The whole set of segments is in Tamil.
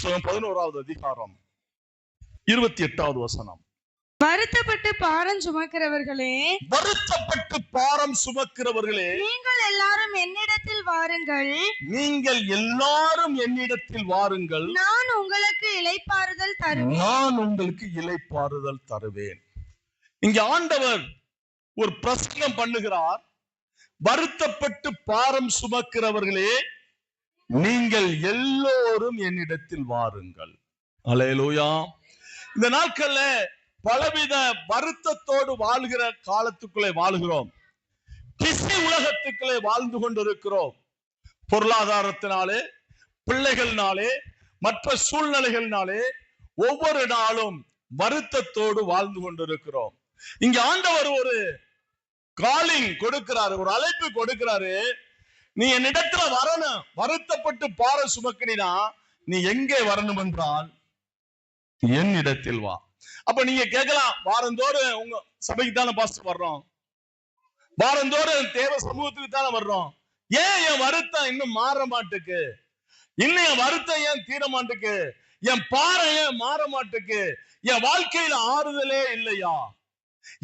புஸ்தகம் 11வது அதிகாரம் 28வது வசனம். வருத்தப்பட்டு பாரம் சுமக்கிறவர்களே, வருத்தப்பட்டு பாரம் சுமக்கிறவர்களே, நீங்கள் எல்லாரும் என்னிடத்தில் வாருங்கள், நீங்கள் எல்லாரும் என்னிடத்தில் வாருங்கள், நான் உங்களுக்கு இளைப்பாறுதல் தருவேன். நான் உங்களுக்கு இளைப்பாறுதல் தருவேன். இங்க ஆண்டவர் ஒரு பிரசங்கம் பண்ணுகிறார். வருத்தப்பட்டு பாரம் சுமக்கிறவர்களே, நீங்கள் எல்லோரும் என்னிடத்தில் வாருங்கள். அல்லேலூயா. இந்த நாட்கள்ல பலவித வருத்தத்தோடு வாழ்கிற காலத்துக்குள்ளே வாழ்கிறோம். பிஸி உலகத்துக்குள்ளே வாழ்ந்து கொண்டிருக்கிறோம். பொருளாதாரத்தினாலே, பிள்ளைகள்னாலே, மற்ற சூழ்நிலைகள்னாலே ஒவ்வொரு நாளும் வருத்தத்தோடு வாழ்ந்து கொண்டிருக்கிறோம். இங்க ஆண்டவர் ஒரு காலிங் கொடுக்கிறாரு, ஒரு அழைப்பு கொடுக்கிறாரு. நீ என்னிடத்துல வரணும். வருத்தப்பட்டு பாரம் சுமக்கினா நீ எங்கே வரணும் என்றால் என்னிடத்தில் வா. அப்ப நீங்க கேட்கலாம், வாரந்தோறும் உங்க சபைக்கு தானே பாஸ்டர் வர்றோம், வாரந்தோறும் தேவ சமூகத்துக்கு தானே வர்றோம், ஏன் என் வருத்தம் இன்னும் மாற மாட்டுக்கு, இன்னும் என் வருத்தம் ஏன் தீர மாட்டுக்கு, என் பாறை ஏன் மாற மாட்டுக்கு, என் வாழ்க்கையில ஆறுதலே இல்லையா,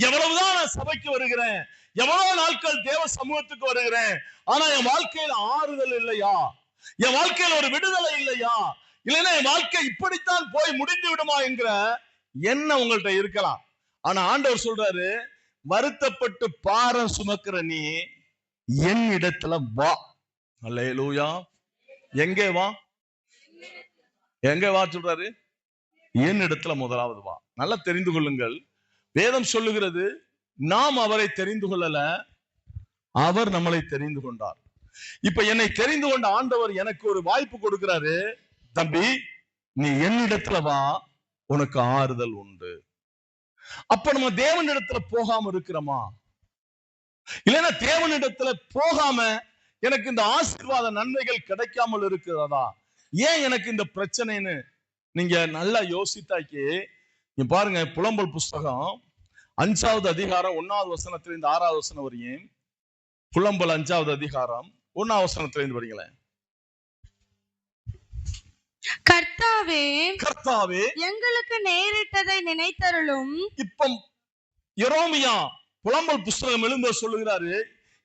எவ்வளவுதான் நான் சபைக்கு வருகிறேன், எவ்வளவு நாட்கள் தேவ சமூகத்துக்கு வருகிறேன், ஆனா என் வாழ்க்கையில ஆறுதல் இல்லையா, என் வாழ்க்கையில ஒரு விடுதலை இல்லையா, இல்லைன்னா என் வாழ்க்கை இப்படித்தான் போய் முடிந்து விடுமா என்கிற என்ன உங்கள்கிட்ட இருக்கலாம். ஆனா ஆண்டவர் சொல்றாரு, வருத்தப்பட்டு பாரம் சுமக்கிற நீ என் இடத்துல வா. அல்லேலூயா. எங்கே வா, எங்கே வா சொல்றாரு? என் இடத்துல முதலாவது வா. நல்லா தெரிந்து கொள்ளுங்கள், வேதம் சொல்லுகிறது, நாம் அவரை தெரிந்து கொள்ளல, அவர் நம்மளை தெரிந்து கொண்டார். இப்ப என்னை தெரிந்து கொண்ட ஆண்டவர் எனக்கு ஒரு வாய்ப்பு கொடுக்கிறாரு. தம்பி, நீ என்னிடத்துல வா, உனக்கு ஆறுதல் உண்டு. அப்ப நம்ம தேவனிடத்துல போகாம இருக்கிறோமா? இல்லைன்னா தேவனிடத்துல போகாம எனக்கு இந்த ஆசீர்வாத நன்மைகள் கிடைக்காமல் இருக்கிறதா? ஏன் எனக்கு இந்த பிரச்சனைன்னு நீங்க நல்லா யோசித்தாக்கி பாருங்க. புலம்பல் புஸ்தகம் 5வது அதிகாரம் 1வது வசனத்திலிருந்து 6வது வசனம் வரையும். புலம்பல் 5வது அதிகாரம் 1வது வசனத்திலிருந்து வரீங்களேன். கர்த்தாவே, கர்த்தாவே, எங்களுக்கு நேரிட்டதை நினைத்தருளும். இப்ப எரேமியா புலம்பல் புஸ்தகம் எழுந்த சொல்லுகிறாரு,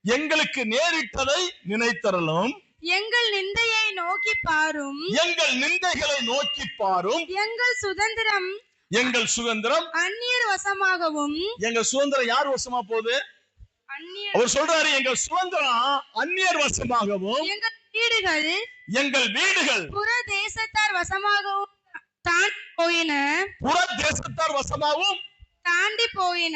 எங்களுக்கு நேரிட்டதை நினைத்தருளும், எங்கள் நிந்தையை நோக்கி பாரும், எங்கள் நிந்தைகளை நோக்கி பாரும், எங்கள் சுதந்திரம், எங்கள் சுதந்திரம் அந்நியர் வசமாகவும். எங்கள் சுதந்திரம் யார் வசமா போகுது? அவர் சொல்றாரு, எங்கள் சுதந்திரம் அந்நியர் வசமாகவும், எங்கள் வீடுகள், எங்கள் வீடுகள் புற தேசத்தார் வசமாகவும் தாண்டி போயின, புற தேசத்தார் வசமாகவும் தாண்டி போயின,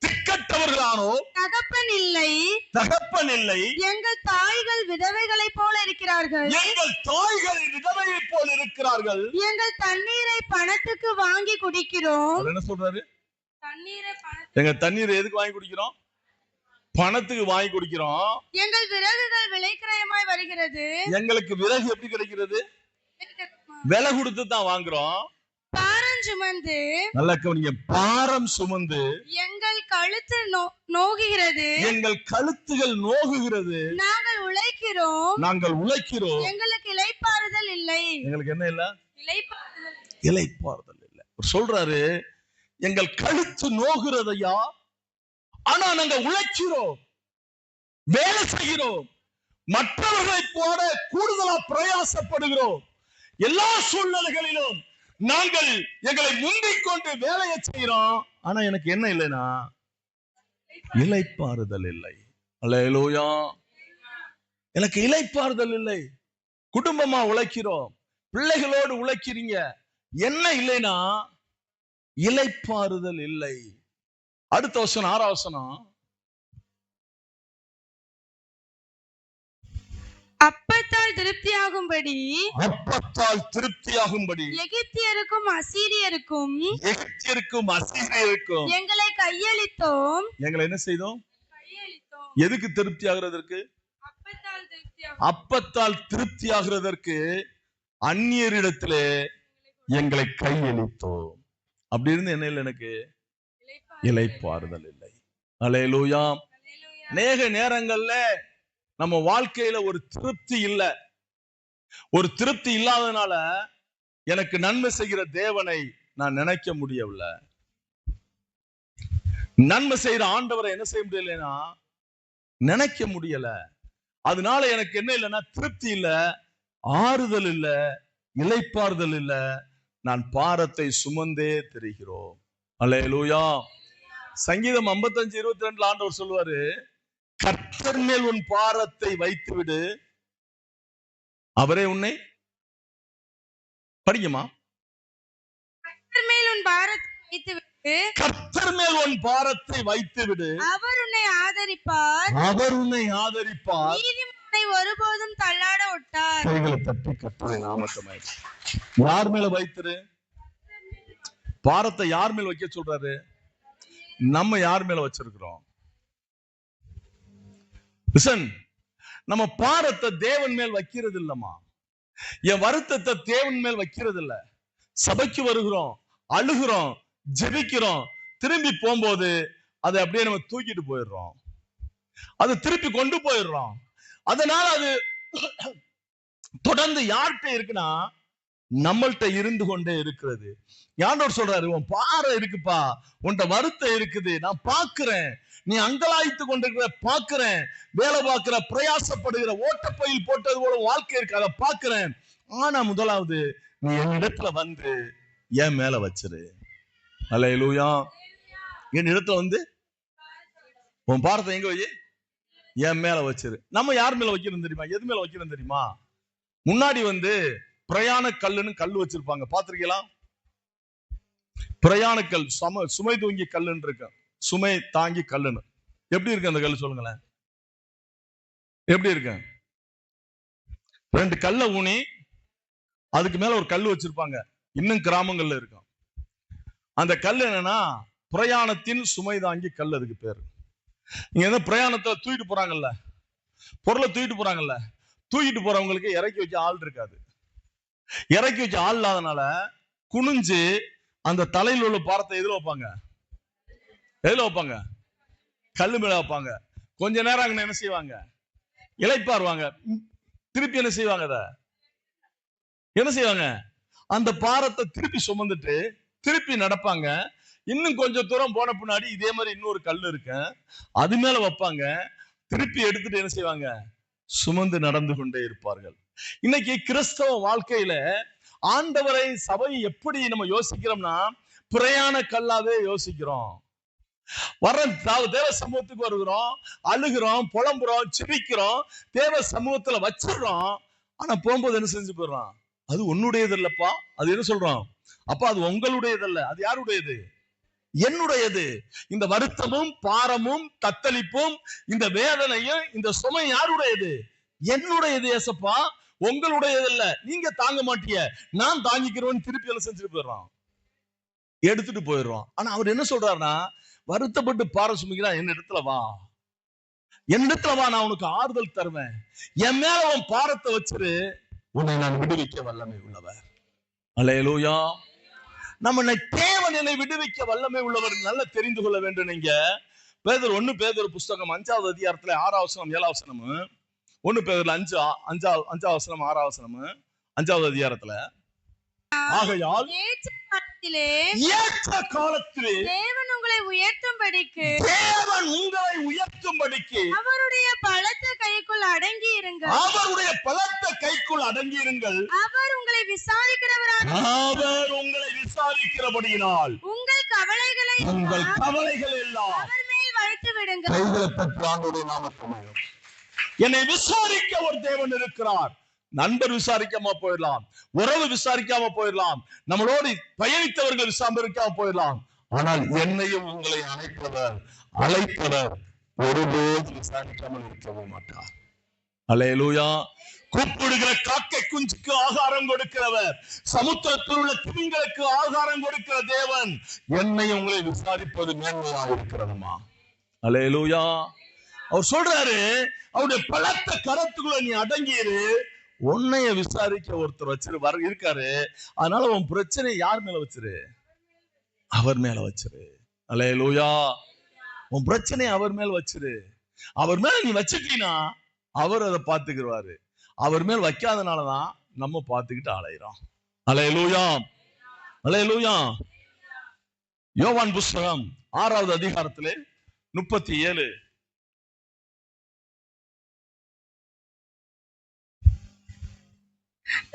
திக்கட்டவர்களானோ தகப்பன் இல்லை, தகப்பன் இல்லை, எங்கள் தாய்கள் விதவைகளைப் போல இருக்கிறார்கள், எங்கள் தாய்கள் விதவையைப் போல இருக்கிறார்கள், எங்கள் தண்ணீரை பணத்துக்கு வாங்கி குடிக்கிறோம். என்ன சொல்றாரு? எங்க தண்ணீரை எதுக்கு வாங்கி குடிக்கிறோம்? பணத்துக்கு வாங்கி குடிக்கிறோம். எங்கள் விறகுகள் விலைக்கிரயமாய் வருகிறது. எங்களுக்கு விறகு எப்படி கிடைக்கிறது? விலை கொடுத்து தான் வாங்குறோம். பாரம் சுமந்து, நல்லா கவனிங்க, பாரம் சுமந்து எங்கள் கழுத்து நோகுகிறது, எங்கள் கழுத்துகள் நோகுகிறது, நாங்கள் உழைக்கிறோம், நாங்கள் உழைக்கிறோம், எங்களுக்கு இளைப்பாறுதல் இல்லை. எங்களுக்கு என்ன இல்ல? இளைப்பாறுதல் இல்லை. சொல்றாரு, எங்கள் கழுத்து நோகுறதையா, ஆனா நாங்க உழைக்கிறோம், வேலை செய்கிறோம், மற்றவர்களை போல கூடுதலா பிரயாசப்படுகிறோம், எல்லா சூழ்நிலைகளிலும் நாங்கள் எங்களை முந்திக் கொண்டு வேலையை செய்கிறோம், ஆனா எனக்கு என்ன இல்லைன்னா இளைப்பாறுதல் இல்லை. அல்லேலூயா. எனக்கு இளைப்பாறுதல் இல்லை. குடும்பமா உழைக்கிறோம், பிள்ளைகளோடு உழைக்கிறீங்க, என்ன இல்லைன்னா இளைப்பாறுதல் இல்லை. அடுத்த வசனம் 6வது வசனம். அப்பத்தால் திருப்தியாகும்படி, அப்பத்தால் திருப்தியாகும்படி எகிப்தியருக்கும் அசீரியருக்கும், எகிப்தியருக்கும் அசீரியருக்கும் எங்களை கையளித்தோம். எங்களை என்ன செய்தோம்? எதுக்கு திருப்தி ஆகிறதற்கு? அப்பத்தால் திருப்தி ஆகிறதற்கு அந்நியரிடத்திலே எங்களை கையளித்தோம். அப்படி இருந்து என்ன இல்லை? எனக்கு இளைப்பாறுதல் இல்லை. அல்லேலூயா. அநேக நேரங்கள்ல நம்ம வாழ்க்கையில ஒரு திருப்தி இல்லை. ஒரு திருப்தி இல்லாததுனால எனக்கு நன்மை செய்கிற தேவனை நான் நினைக்க முடியவில்லை. நன்மை செய்யற ஆண்டவரை என்ன செய்ய முடியலன்னா நினைக்க முடியல. அதனால எனக்கு என்ன இல்லைன்னா திருப்தி இல்ல, ஆறுதல் இல்ல, இளைப்பாறுதல் இல்ல. நான் பாரத்தை சுமந்தே திரிகிறோம். அல்லேலூயா. சங்கீதம் 55:22 ஆண்டவர் சொல்லுவாரு, கர்த்தர் மேல் உன் பாரத்தை வைத்து விடு, அவரே உன்னை படிக்குமா, கர்த்தர் மேல் உன் பாரத்தை வைத்து விடு, கர்த்தர் மேல் உன் பாரத்தை வைத்து விடு, அவர் உன்னை ஆதரிப்பார், அவர் உன்னை ஆதரிப்பார், நீதிமானை ஒருபோதும் தள்ளாட விட்டார். கைகளை தட்டி கர்த்தரின் நாமத்தை யார் மேல வைத்துரு? பாரத்தை யார் மேல் வைக்க சொல்றாரு? நம்ம யார் மேல வச்சிருக்கிறோம்? நம்ம பாரத்தை தேவன் மேல் வைக்கிறது இல்லம்மா. என் வருத்தத்தை தேவன் மேல் வைக்கிறது இல்ல. சபைக்கு வருகிறோம், அழுகிறோம், ஜெபிக்கிறோம், திரும்பி போகும்போது அதை அப்படியே நம்ம தூக்கிட்டு போயிடுறோம், அதை திருப்பி கொண்டு போயிடுறோம். அதனால அது தொடர்ந்து யார்கிட்ட இருக்குன்னா நம்மள்கிட்ட இருந்து கொண்டே இருக்கிறது. ஆண்டவர் சொல்றாரு, உன் பாறை இருக்குப்பா, உன்ட வருத்தம் இருக்குது, நான் பாக்குறேன், நீ அங்கலாய்த்து கொண்டிருக்கிற பாக்குறேன், வேலை பார்க்கிற, பிரயாசப்படுகிற, ஓட்டப்பையில் போட்டது போல வாழ்க்கை இருக்கு, அதை பாக்குறேன். ஆனா முதலாவது நீ என் இடத்துல வந்து என் மேல வச்சிரு. அல்லேலூயா. என் இடத்துல வந்து உன் பாரத்தை எங்க வை? என் மேல வச்சிரு. நம்ம யார் மேல வைக்கிறோம் தெரியுமா? எது மேல வைக்கிறோம் தெரியுமா? முன்னாடி வந்து பிரயாண கல்லுன்னு கல் வச்சிருப்பாங்க, பாத்திருக்கீங்களா? பிரயாண கல், சுமை தூங்கி கல்லுன்னு இருக்கு, சுமை தாங்கி கல்லுன்னு. எப்படி இருக்கு அந்த கல் சொல்லுங்களேன், எப்படி இருக்கு? ரெண்டு கல்லை ஊனி அதுக்கு மேல ஒரு கல் வச்சிருப்பாங்க, இன்னும் கிராமங்கள்ல இருக்கும். அந்த கல் என்னன்னா பிரயாணத்தின் சுமை தாங்கி கல், அதுக்கு பேரு. இங்க என்ன பிரயாணத்தை தூக்கிட்டு போறாங்கல்ல, பொருளை தூக்கிட்டு போறாங்கல்ல, தூக்கிட்டு போறவங்களுக்கு இறக்கி வைக்க ஆள் இருக்காது. இறக்கி வச்ச ஆள் இல்லாதனால குனிஞ்சு அந்த தலையில் உள்ள பாரத்தை எதுல வைப்பாங்க? எதுல வைப்பாங்க? கல்லு மேல வைப்பாங்க. கொஞ்ச நேரம் அங்க என்ன செய்வாங்க? இளைப்பாருவாங்க. திருப்பி என்ன செய்வாங்க? அத என்ன செய்வாங்க? அந்த பாரத்தை திருப்பி சுமந்துட்டு திருப்பி நடப்பாங்க. இன்னும் கொஞ்சம் தூரம் போன பின்னாடி இதே மாதிரி இன்னொரு கல் இருக்கு, அது மேல வைப்பாங்க. திருப்பி எடுத்துட்டு என்ன செய்வாங்க? சுமந்து நடந்து கொண்டே இருப்பார்கள். இன்னைக்கு கிறிஸ்தவ வாழ்க்கையில ஆண்டவரை, சபையை எப்படி நம்ம யோசிக்கிறோம்னா பிரயாண கல்லாவே யோசிக்கிறோம். வர தேவ சமூகத்துக்கு வருகிறோம், அழுகிறோம், புலம்புறோம், சிரிக்கிறோம், தேவ சமூகத்துல வச்சிடறோம். ஆனா போகும்போது என்ன செஞ்சு போயிடுறோம்? அது உன்னுடையது இல்லப்பா. அது என்ன சொல்றோம்? அப்பா அது உங்களுடையது அல்ல, அது யாருடையது? என்னுடையது. இந்த வருத்தமும் பாரமும் தத்தளிப்பும் இந்த வேதனையும் இந்த சுமை யாருடையது? என்னுடையது ஏசப்பா, உங்களுடையது இல்ல. நீங்க தாங்க மாட்டிய, நான் தாங்கிக்கிறோன்னு திருப்பி எல்லாம் செஞ்சுட்டு போயிடுறோம், எடுத்துட்டு போயிடுறோம். ஆனா அவர் என்ன சொல்றாருன்னா, வருத்தப்பட்டு பாரம் சுமிக்கிறா, என் இடத்துல வா, என் இடத்துல வா, நான் உனக்கு ஆறுதல் தருவேன், என் மேல உன் பாரத்தை வச்சிரு, உன்னை நான் விடுவிக்க வல்லமை உள்ளவர். அல்லேலூயா. நம்ம தேவன் என்னை விடுவிக்க வல்லமை உள்ளவர் நல்லா தெரிந்து கொள்ள வேண்டும். நீங்க பேதுரு 1 பேதுரு புஸ்தகம் 5வது அதிகாரத்துல 6வது வசனம் 7வது வசனம், 1 பேதுருல 5வது வசனம் 6வது வசனம் 5வது அதிகாரத்துல, ஆகையால் ஏற்ற காலத்திலே தேவன் உங்களை உயர்த்தும்படிக்கு அவருடைய பலத்த கைக்குள் அடங்கி இருங்கள், அவருடைய பலத்த கைக்குள் அடங்கி இருங்கள், அவர் உங்களை விசாரிக்கிறபடியினால் உங்கள் கவலைகள் எல்லாம் அவர் மேல் வைத்து விடுங்கள். என்னை விசாரிக்க ஒரு தேவன் இருக்கிறார். நண்பர் விசாரிக்காம போயிடலாம், உறவு விசாரிக்காம போயிடலாம், நம்மளோடு பயணித்தவர்கள் விசாரிக்காம போயிடலாம். ஆனால் என்னையும் உங்களை அழைப்பவர் ஒருபோது விசாரிக்காமல் இருக்கவே மாட்டார். அல்லேலூயா. கூப்பிடுகிற காக்கை குஞ்சுக்கு ஆகாரம் கொடுக்கிறவர், சமுத்திரத்தில் உள்ள திமிங்களுக்கு ஆகாரம் கொடுக்கிற தேவன் என்னையும் உங்களை விசாரிப்பது மேன்மையாக இருக்கிறதுமா. அல்லேலூயா. அவர் சொல்றாரு, அவருடைய பலத்த கரத்துக்குள்ள நீ அடங்கிரு, உன்னைய விசாரிக்க ஒருத்தர் இருக்காரு. அதனால உன் பிரச்சனை யார் மேல வச்சிரு? அவர் மேல வச்சிரு. அல்லேலூயா. உன் பிரச்சனை அவர் மேல வச்சிரு. அவர் மேல நீ வச்சுட்டீங்கன்னா அவர் அதை பார்த்துக்குவாரு. அவர் மேல் வைக்காதனாலதான் நம்ம பார்த்துக்கிட்டு அலையிறோம். அல்லேலூயா, அல்லேலூயா. யோவான் புஸ்தகம் 6வது அதிகாரத்திலே 37.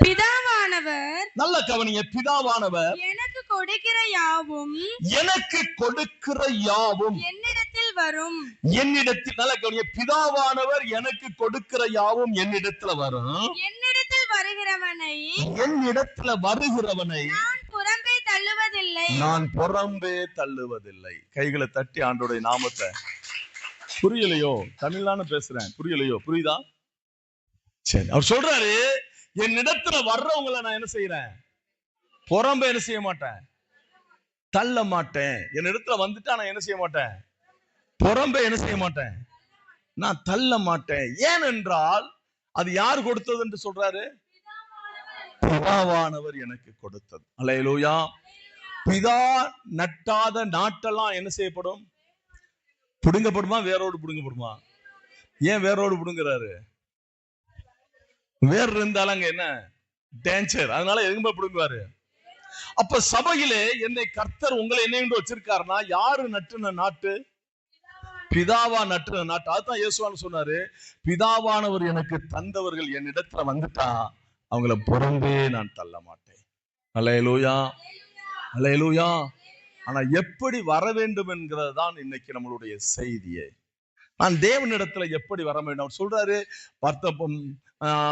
பிதாவானவர் நல்ல கவனிங்க. பிதாவானவர் எனக்கு கொடுக்கிற யாவும் என்னிடத்தில் வரும். என்னிடத்தில், நல்ல கவனிங்க, பிதாவானவர் எனக்கு கொடுக்கிற யாவும் என்னிடத்துல வரும். என்னிடத்தில் வருகிறவனை நான் புறம்பே தள்ளுவதில்லை. கைகளை தட்டி ஆண்டோடைய நாமத்தை. புரியலையோ? தமிழ்தானே பேசுறேன். புரியலையோ? புரியுதா? சரி. அவர் சொல்றாரு, என்னிடத்துல வர்றவங்களை நான் என்ன செய்யறேன்? புறம்பே என்ன செய்ய மாட்டேன், தள்ள மாட்டேன். என்னிடத்துல வந்துட்டா நான் என்ன செய்ய மாட்டேன்? புறம்பே என்ன செய்ய மாட்டேன், நான் தள்ள மாட்டேன். ஏனென்றால் அது யார் கொடுத்தது என்று சொல்றாரு? பிதாவானவர் எனக்கு கொடுத்தது. அல்லேலூயா. பிதா நட்டாத நாட்டெல்லாம் என்ன செய்யப்படும்? புடுங்கப்படுமா? வேரோடு புடுங்கப்படுமா? ஏன் வேரோடு புடுங்குறாரு? வேர் இருந்தாலும் அங்க என்ன டேஞ்சர், அதனால எதுவுமே பிடுங்குவாரு. அப்ப சபையிலே என்னை கர்த்தர் உங்களை என்ன வச்சிருக்காருன்னா, யாரு நட்டுன நாட்டு? பிதாவா நட்டுன நாட்டு. அதுதான் இயேசுவான்னு சொன்னாரு, பிதாவானவர் எனக்கு தந்தவர்கள் என்னிடத்துல வந்துட்டா அவங்கள புறம்பே நான் தள்ள மாட்டேன். அல்லேலூயா, அல்லேலூயா. ஆனா எப்படி வர வேண்டும் என்கிறது தான் இன்னைக்கு நம்மளுடைய செய்தியே. நான் தேவனிடத்துல எப்படி வர வேண்டும்? அவர் சொல்றாரு,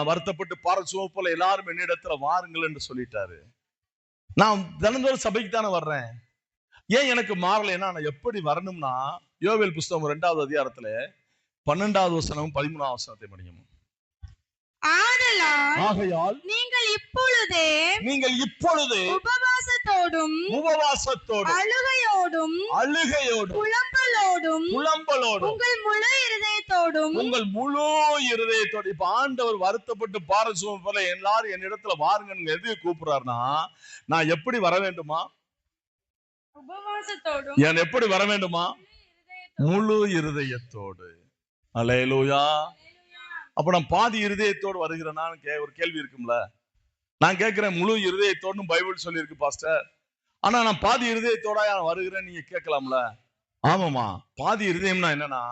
வருத்தப்பட்டு பாரசுவ போல எல்லாரும் என்னிடத்துல வாருங்கள் என்று சொல்லிட்டாரு. நான் தினந்தோறும் சபைக்கு தானே வர்றேன். ஏன் எனக்கு மாறலைன்னா, நான் எப்படி வரணும்னா, யோவேல் புஸ்தகம் 2வது அதிகாரத்துல 12வது வசனம் 13வது வசனத்தை படிக்கணும். ஆகையால் நீங்கள் இப்பொழுதே உபவாசத்தோடும் அழுகையோடும் புலம்பலோடும் உங்கள் முழு இருதயத்தோடும் இப்ப ஆண்டவர் வருத்தப்பட்டு பாரசுவம் போல எல்லாரும் என்னிடத்துல வாருங்க எது கூப்பிடுறாருன்னா, நான் எப்படி வர வேண்டுமா? உபவாசத்தோடும். எப்படி வர வேண்டுமா? முழு இருதயத்தோடு. அல்லேலூயா. அப்ப நான் பாதி இருதயத்தோடு வருகிறேன்னா ஒரு கேள்வி இருக்கும்ல. நான் கேட்கிறேன், முழு இருதயத்தோடு பைபிள் சொல்லி இருக்கு பாஸ்டர், ஆனா நான் பாதி இருதயத்தோட வருகிறேன் நீங்க கேட்கலாம்ல. ஆமாமா, பாதி இருதயம்னா என்னன்னா,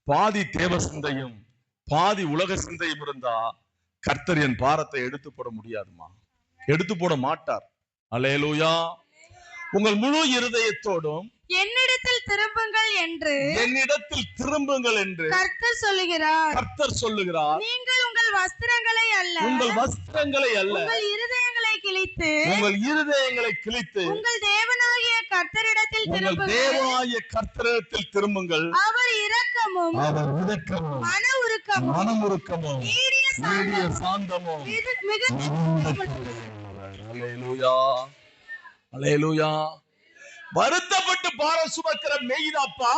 பாதி தேவ சிந்தையும் பாதி உலக சிந்தையும் இருந்தா கர்த்தர் என் பாரத்தை எடுத்து போட முடியாதுமா, எடுத்து போட மாட்டார். அல்லேலூயா. உங்கள் முழு இருதயத்தோடும் என்னிடத்தில் திரும்புங்கள் என்று கர்த்தர் சொல்லுகிறார். நீங்கள் உங்கள் வஸ்திரங்களை அல்ல உங்கள் இருதயங்களை கிழித்து உங்கள் தேவனாகிய கர்த்தரிடத்தில் திரும்புங்கள். அவர் இரக்கமும் மன உருக்கமும் நீடிய சாந்தமும் அல்லேலூயா, அல்லேலூயா. வருத்தப்பட்டு பாரம் சுமக்கிற மெய்தாப்பா,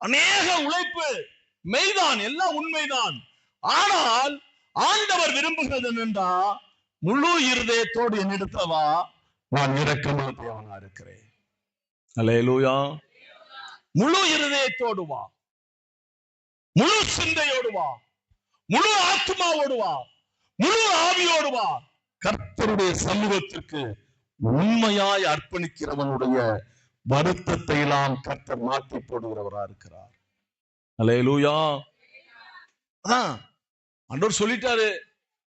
அநேக உழைப்பு மெய்தான், எல்லாம் உண்மைதான். ஆனால் ஆண்டவர் விரும்புகிறது என்னென்றா, முழு இருதயத்தோடு என்னிடத்துல வா, நான் இரக்கமுள்ளவனா இருக்கிறேன். அல்லேலூயா. முழு இருதயத்தோடு வா, முழு சிந்தையோடு வா, முழு ஆத்மாவோடு வா, முழு ஆவியோடு வா. கர்த்தருடைய சமூகத்திற்கு உண்மையாய் அர்ப்பணிக்கிறவனுடைய வருத்தத்தை எல்லாம் கர்த்தர் மாற்றி போடுகிறவரா இருக்கிறார். அல்லேலூயா. ஆண்டவர் சொல்லிட்டாரு,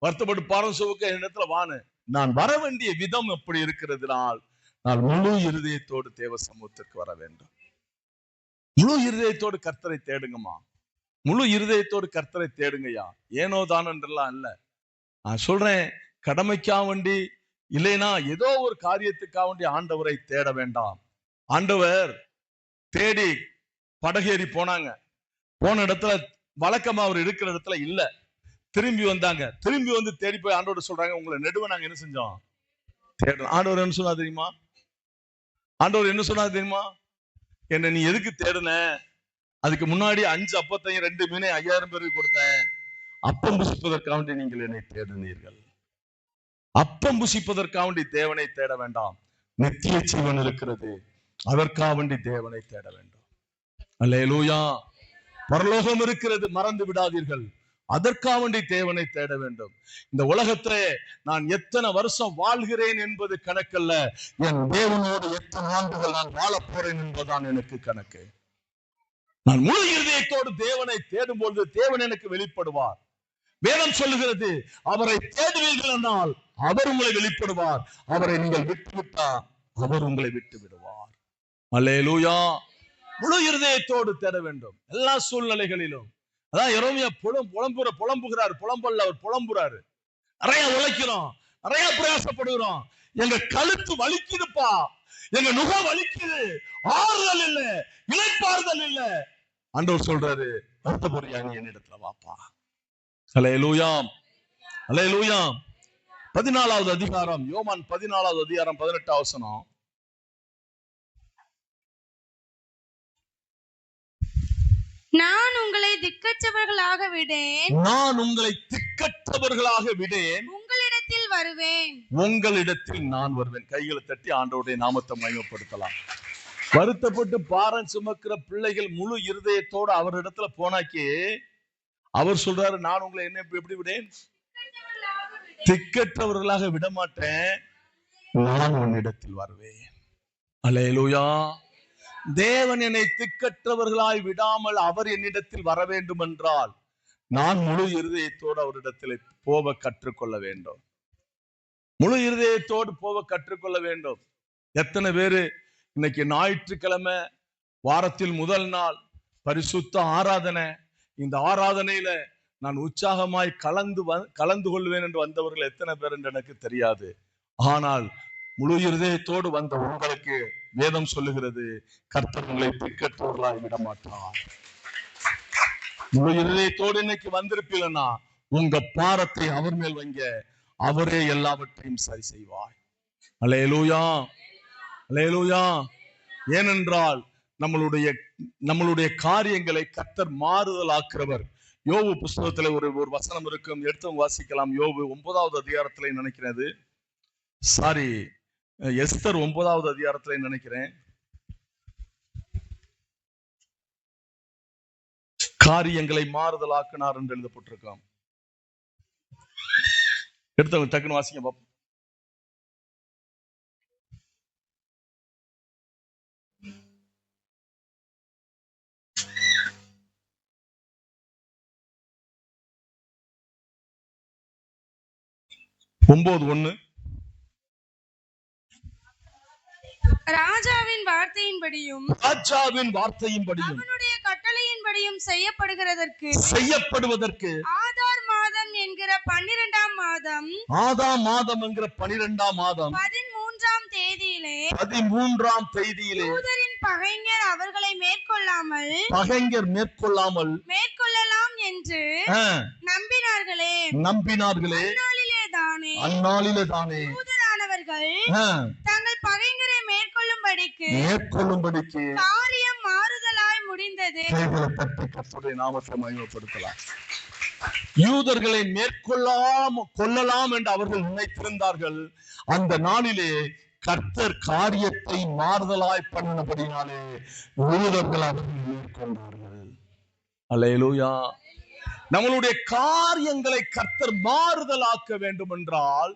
வருத்தப்பட்டு பாரம் சுமக்க என்னிடத்துல வான்னு. நான் வர வேண்டிய விதம் எப்படி இருக்கிறதுனால், நான் முழு இருதயத்தோடு தேவ சமூகத்திற்கு வர வேண்டும். முழு இருதயத்தோடு கர்த்தரை தேடுங்கம்மா, முழு இருதயத்தோடு கர்த்தரை தேடுங்கய்யா. ஏனோ தான் என்றெல்லாம் இல்ல. நான் சொல்றேன், கடமைக்காக வேண்டி இல்லைனா ஏதோ ஒரு காரியத்துக்காக வேண்டி ஆண்டவரை தேட வேண்டாம். ஆண்டவர் தேடி படகேறி போனாங்க. போன இடத்துல வழக்கமா அவர் இருக்கிற இடத்துல இல்ல, திரும்பி வந்தாங்க. திரும்பி வந்து தேடி போய் ஆண்டவர் சொல்றாங்க, உங்களை நெடுவ நாங்க என்ன செஞ்சோம்? தேடணும். ஆண்டவர் என்ன சொன்னா தெரியுமா? ஆண்டவர் என்ன சொன்னா தெரியுமா? என்ன நீ எதுக்கு தேடுன? அதுக்கு முன்னாடி 5 அப்பத்தையும் 2 மீனை 5000 பேருக்கு கொடுத்தேன். அப்பம் புசிப்பதற்காக வேண்டி நீங்கள் என்னை தேடினீர்கள். அப்பம் புசிப்பதற்காக வேண்டி தேவனை தேட வேண்டாம். நித்திய ஜீவன் இருக்கிறது, அதற்காக வேண்டி தேவனை தேட வேண்டும். அல்லேலூயா. பரலோகம் இருக்கிறது, மறந்து விடாதீர்கள். அதற்காக வேண்டி தேவனை தேட வேண்டும். இந்த உலகத்திலே நான் எத்தனை வருஷம் வாழ்கிறேன் என்பது கணக்கல்ல, என் தேவனோடு எத்தனை ஆண்டுகள் நான் வாழப் போறேன் என்பதுதான் எனக்கு கணக்கு. நான் முழு இருதயத்தோடு தேவனை தேடும் பொழுது தேவன் எனக்கு வெளிப்படுவார். வேதம் சொல்லுகிறது, அவரை தேடுவீர்கள் என்றால் அவர் உங்களை வெளிப்படுவார். அவரை நீங்கள் விட்டுவிட்டால் அவர் உங்களை விட்டு விடுவார். அல்லேலூயா. முழு இருதயத்தோடு தேட வேண்டும் எல்லா சூழ்நிலைகளிலும். அதான் எரேமியா புலம்புகிறார். புலம்பல்ல, அவர் புலம்புறாரு. நிறைய உழைக்கிறோம், நிறைய பிரயாசப்படுகிறோம், எங்க கழுத்து வலிக்குதுப்பா, எங்க நுகம் வலிக்குது, ஆறுதல் இல்ல, இளைப்பாறுதல் இல்ல. ஆண்டவர் சொல்றாரு, வருத்தப்படுறியா நீ என்னிடத்துல வாப்பா. அல்லேலூயா, அல்லேலூயா. 14வது அதிகாரம், யோவான் 14வது அதிகாரம் 18வது வசனம். நான் உங்களை திக்கற்றவர்களாக விடேன், நான் உங்களை திக்கற்றவர்களாக விடேன், உங்களிடத்தில் வருவேன், உங்களிடத்தில் நான் வருவேன். கைகளை தட்டி ஆண்டவருடைய நாமத்தை மகிமைப்படுத்தலாம். வருத்தப்பட்டு பாரம் சுமக்கிற பிள்ளைகள் முழு இருதயத்தோடு அவரிடத்துல போனாக்கி அவர் சொல்றாரு, நான் உங்களை என்ன எப்படி விடேன்? திக்கற்றவர்களாக விட மாட்டேன், நான் உன்னிடத்தில் வருவேன். அல்லேலூயா. தேவன் என்னை திக்கற்றவர்களாய் விடாமல் அவர் என்னிடத்தில் வர வேண்டும் என்றால் நான் முழு இருதயத்தோடு அவரிடத்தில் போக கற்றுக்கொள்ள வேண்டும். முழு இருதயத்தோடு போக கற்றுக்கொள்ள வேண்டும். எத்தனை பேரு இன்னைக்கு ஞாயிற்றுக்கிழமை, வாரத்தில் முதல் நாள் பரிசுத்த ஆராதனை, இந்த ஆராதனையில நான் உற்சாகமாய் கலந்து கொள்வேன் என்று வந்தவர்கள் எத்தனை பேர் என்று எனக்கு தெரியாது. ஆனால் முழு இருதயத்தோடு வந்த உங்களுக்கு வேதம் சொல்லுகிறது, கர்த்தர் உங்களை திக்கற்றவர்களாய் விட மாட்டார். முழு இருதயத்தோடு இன்னைக்கு வந்திருப்பீங்கன்னா உங்க பாரத்தை அவர் மேல் வைங்க, அவரே எல்லாவற்றையும் சரி செய்வார். அல்லேலூயா, அல்லேலூயா. ஏனென்றால் நம்மளுடைய காரியங்களை கர்த்தர் மாறுதல் ஆக்குறவர். யோபு புஸ்தகத்துல ஒரு வசனம் இருக்கும், எடுத்து வாசிக்கலாம். யோபு 9வது அதிகாரத்துல நினைக்கிறது, சாரி, எஸ்தர் 9வது அதிகாரத்துல நினைக்கிறேன், காரியங்களை மாறுதல் ஆக்கினார் என்று எழுதப்பட்டிருக்காம். எடுத்தவங்க டக்குன்னு வாசிங்க பாப்போம். ஒன்பது 1. ராஜாவின் வார்த்தையின்படியும் அவனுடைய கட்டளையின்படியும் செய்யப்படுவதற்கு ஆதார் மாதம் என்கிற 12ஆம் மாதம் 13ஆம் தேதியிலே யூதரின் பகைஞர் அவர்களை மேற்கொள்ளலாம் என்று நம்பினார்களே. அந்நாளிலே தானே யூதரானவர்கள் தங்கள் பகைஞரை மேற்கொள்ளும்படிக்கு காரியம் மாறுதலாய் முடிந்தது. நாமத்தை மகிமைப்படுத்தலாம். யூதர்களை கொல்லலாம் என்று அவர்கள் நினைத்திருந்தார்கள். அந்த நாளிலே கர்த்தர் காரியத்தை மாறுதலாய் பண்ணினபடினாலே யூதர்கள் அவர்கள் மேற்கொண்டார்கள். அல்லேலூயா. நம்மளுடைய காரியங்களை கர்த்தர் மாறுதலாக்க வேண்டும் என்றால்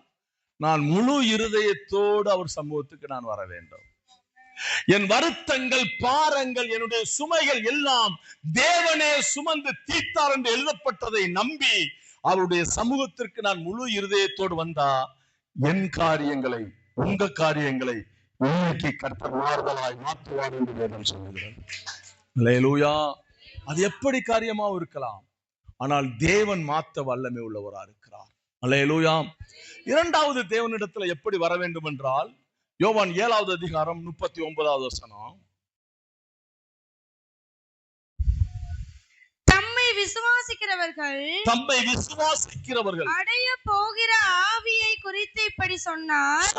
நான் முழு இருதயத்தோடு அவர் சமூகத்துக்கு நான் வர வேண்டும். என் வருத்தங்கள், பாரங்கள், என்னுடைய சுமைகள் எல்லாம் தேவனே சுமந்து தீர்த்தார் என்று எழுதப்பட்டதை நம்பி அவருடைய சமூகத்திற்கு நான் முழு இருதயத்தோடு வந்தா என் காரியங்களை, உங்க காரியங்களை இன்னைக்கு கர்த்தர் மாறுதலாய் மாற்றுவார் என்று வேதம் சொல்லுகிறது. அல்லேலூயா. அது எப்படி காரியமாக இருக்கலாம், ஆனால் தேவன் மாத்த வல்லமை உள்ளவராக இருக்கிறார். அல்லேலூயா. இரண்டாவது தேவனிடத்துல எப்படி வர வேண்டும் என்றால் யோவான் 7வது அதிகாரம் 39வது வசனம். தம்மை விசுவாசிக்கிறவர்கள் அடைய போகிற ஆவியை குறித்து இப்படி சொன்னார்.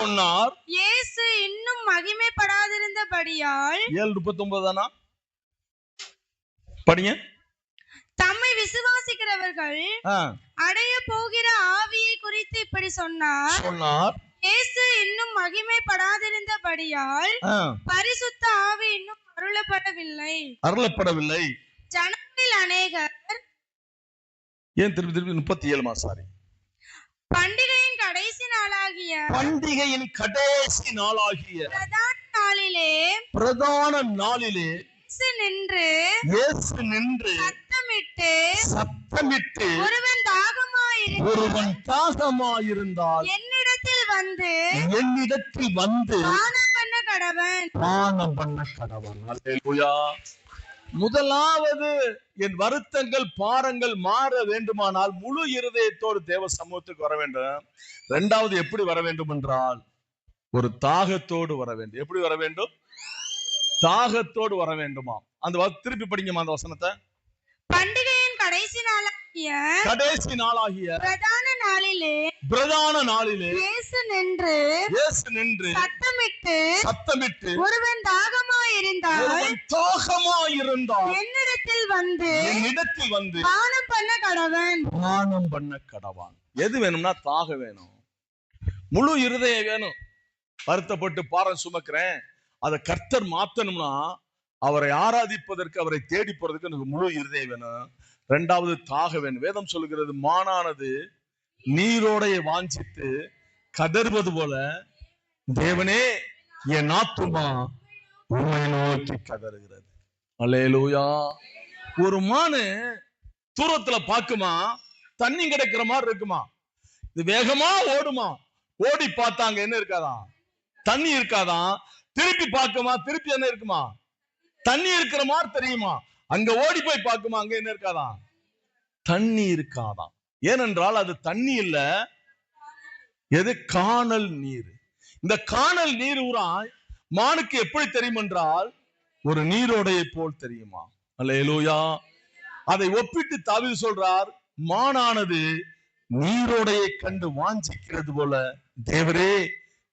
இயேசு இன்னும் மகிமைப்படாதிருந்தபடியால் 7:39 தானா படிங்க. தம்மை விசுவாசிக்கிறவர்கள் அடைய போகிற ஆவியை குறித்து இப்படி சொன்னார். இயேசு இன்னும் மகிமைப்படாதிருந்தபடியால் பரிசுத்த ஆவி இன்னும் அருளப்படவில்லை. ஜனங்களில் அநேகர் ஏன் திருப்பி திருப்பி 37 சாரி? பண்டிகையின் கடைசி நாளாகிய பண்டிகையின் கடைசி நாளாகிய பிரதான நாளிலே இயேசு நின்று சத்தமிட்டு ஒருவன் தாகமாயிருந்தால் என்னிடத்தில் வந்து பானம் பண்ண கடவன். அல்லேலூயா. முதலாவது என் வருத்தங்கள் பாரங்கள் மாற வேண்டுமானால் முழு இருதயத்தோடு தேவ சமூகத்துக்கு வர வேண்டும். இரண்டாவது எப்படி வர வேண்டும் என்றால் ஒரு தாகத்தோடு வர வேண்டும். எப்படி வர வேண்டும்? தாகத்தோடு வர வேண்டுமா? அந்த திருப்பி படிங்கம்மா அந்த வசனத்தை. பண்டிகையின் கடைசி நாளாகிய பிரதான நாளிலே இயேசு நின்று சத்தமிட்டு ஒருவன் தாகமாயிருந்தால் என்னிடத்தில் வந்து பானம் பண்ண கடவன். எது வேணும்னா தாக வேணும், முழு இருதயம் வேணும். வருத்தப்பட்டு பாரம் சுமக்கிறேன், அதை கர்த்தர் மாத்தணும்னா அவரை ஆராதிப்பதற்கு, அவரை தேடி போறதுக்கு எனக்கு முழு இருதயம் வேணும். இரண்டாவது தாக வேணும். வேதம் சொல்லுகிறது, மானானது நீரோடைய வாஞ்சித்து கதறுவது போல தேவனே என் ஆத்துமா உம்மை நோக்கி கதறுகிறது. அல்லேலூயா. ஒரு மானு தூரத்துல பாக்குமா, தண்ணி கிடைக்கிற மாதிரி இருக்குமா, இது வேகமா ஓடுமா, ஓடி பார்த்தாங்க என்ன இருக்காதான், தண்ணி இருக்காதான். திருப்பி பார்க்குமா, திருப்பி என்ன இருக்குமா, தண்ணி இருக்கிற மாதிரி தெரியுமா. அங்க ஓடி போய் பார்க்குமா, அங்க என்ன இருக்காதான், தண்ணி இருக்காதான். ஏனென்றால் அது தண்ணி இல்ல, எது காணல் நீர். இந்த காணல் நீர் ஊராய் மானுக்கு எப்படி தெரியும் என்றால் ஒரு நீரோடைய போல் தெரியுமா. அல்லேலூயா. அதை ஒப்பிட்டு தாவீது சொல்றார், மானானது நீரோடைய கண்டு வாஞ்சிக்கிறது போல தேவரே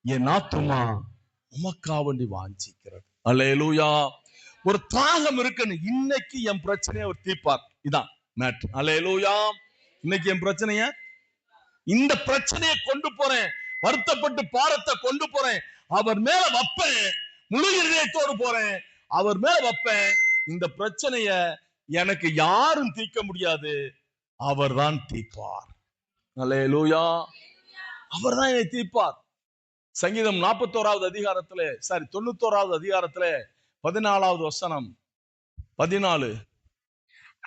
என் ஆத்துமா உமக்காவண்டி வாஞ்சிக்கிறது. அல்லேலூயா. ஒரு தாகம் இருக்குன்னு இன்னைக்கு என் பிரச்சனையை அவர் தீர்ப்பார். இதான் மேட்ரு. அல்லேலூயா. இன்னைக்கு என் பிரச்சனைய, இந்த பிரச்சனையை கொண்டு போறேன், வருத்தப்பட்டு பாரத்தை கொண்டு போறேன், அவர் மேல வைப்பேன், முழு இதயத்தோடு போறேன், அவர் மேல வைப்பேன். இந்த பிரச்சனைய எனக்கு யாரும் தீர்க்க முடியாது, அவர் தான் தீர்ப்பார். அல்லேலூயா. அவர் தான் என்னை தீர்ப்பார். சங்கீதம் 41வது அதிகாரத்திலே 91வது அதிகாரத்திலே 14வது வசனம் 14.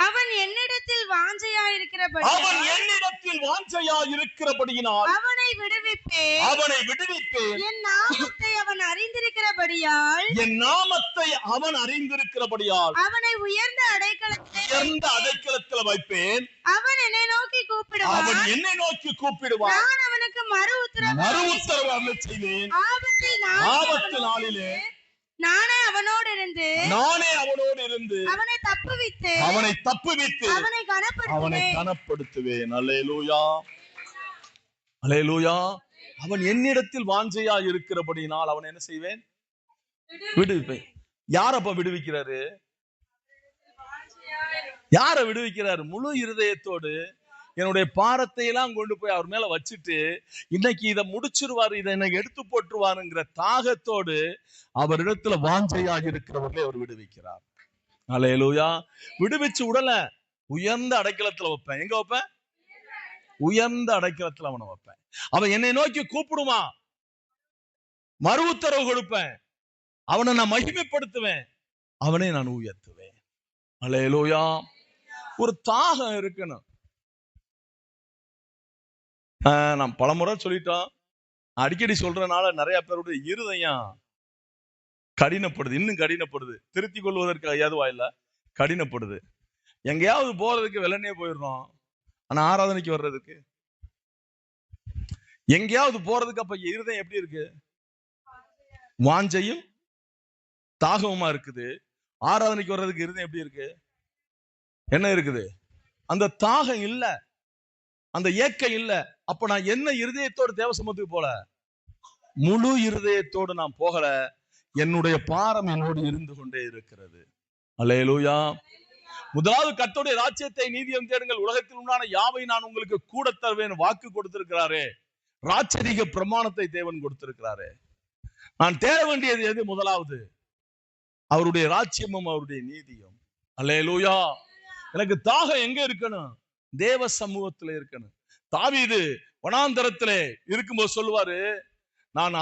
அவன் என்னிடத்தில் வாஞ்சையாயிருக்கிறபடியினால் அவனை விடுவிப்பேன். என் நாமத்தை அவன் அறிந்திருக்கிறபடியால் அவனை உயர்ந்த அடைக்கலத்தில் வைப்பேன். அவன் என்னை நோக்கி கூப்பிடுவான். நான் அவனுக்கு மறு உத்தரவு செய்வேன். ஆபத்து நாளிலே நானே அவனோடு இருந்து அவனை தப்புவித்து அவனை கனப்படுத்துவேன். அல்லேலூயா. அல்லேலூயா. அவன் என்னிடத்தில் வாஞ்சையா இருக்கிறபடினால் அவன் என்ன செய்வேன்? விடுவிப்பேன். யார் அப்ப விடுவிக்கிறாரு? யார விடுவிக்கிறாரு? முழு இருதயத்தோடு என்னுடைய பாரத்தை எல்லாம் கொண்டு போய் அவர் மேல வச்சுட்டு இன்னைக்கு இதை முடிச்சிருவாரு, இதை எனக்கு எடுத்து போட்டுருவாருங்கிற தாகத்தோடு அவரிடத்துல வாஞ்சையாக இருக்கிறவர்களே அவர் விடுவிக்கிறார். அல்லேலூயா. விடுவிச்சு உடல உயர்ந்த அடைக்கலத்துல வைப்பேன். எங்க வைப்பேன்? உயர்ந்த அடைக்கலத்துல அவனை வைப்பேன். அவன் என்னை நோக்கி கூப்பிடுமா, மறு உத்தரவு கொடுப்பேன், அவனை நான் மகிமைப்படுத்துவேன், அவனை நான் உயர்த்துவேன். அல்லேலூயா. ஒரு தாகம் இருக்கணும். நான் பலமுறை சொல்லிட்டோம், அடிக்கடி சொல்றதுனால நிறைய பேருடைய இருதயம் கடினப்படுது, இன்னும் கடினப்படுது. திருத்திக் கொள்வதற்கு ஏதுவா இல்ல, கடினப்படுது. எங்கேயாவது போறதுக்கு வெள்ளனே போயிடுறோம், ஆனா ஆராதனைக்கு வர்றதுக்கு எங்கேயாவது போறதுக்கு அப்ப இருதயம் எப்படி இருக்கு? வாஞ்சையும் தாகவுமா இருக்குது. ஆராதனைக்கு வர்றதுக்கு இருதயம் எப்படி இருக்கு? என்ன இருக்குது? அந்த தாகம் இல்ல, அந்த ஏக்கம் இல்ல. அப்ப நான் என்ன இருதயத்தோடு தேவ சமூகத்துக்கு போல? முழு இருதயத்தோடு நான் போகல. என்னுடைய பாரம் என்னோடு இருந்து கொண்டே இருக்கிறது. அல்லேலூயா. முதலாவது கர்த்தருடைய ராஜ்யத்தை நீதியும் தேடுங்கள், உலகத்தில் உண்டான யாவை நான் உங்களுக்கு கூட தருவேன் வாக்கு கொடுத்திருக்கிறாரே. ராஜரீக பிரமாணத்தை தேவன் கொடுத்திருக்கிறாரே. நான் தேட வேண்டியது எது? முதலாவது அவருடைய ராஜ்யமும் அவருடைய நீதியும். அல்லேலூயா. எனக்கு தாகம் எங்க இருக்கணும்? தேவ சமூகத்துல இருக்கணும். தாவீது வனாந்தரத்திலே இருக்கும்போது சொல்லுவாரு, நான்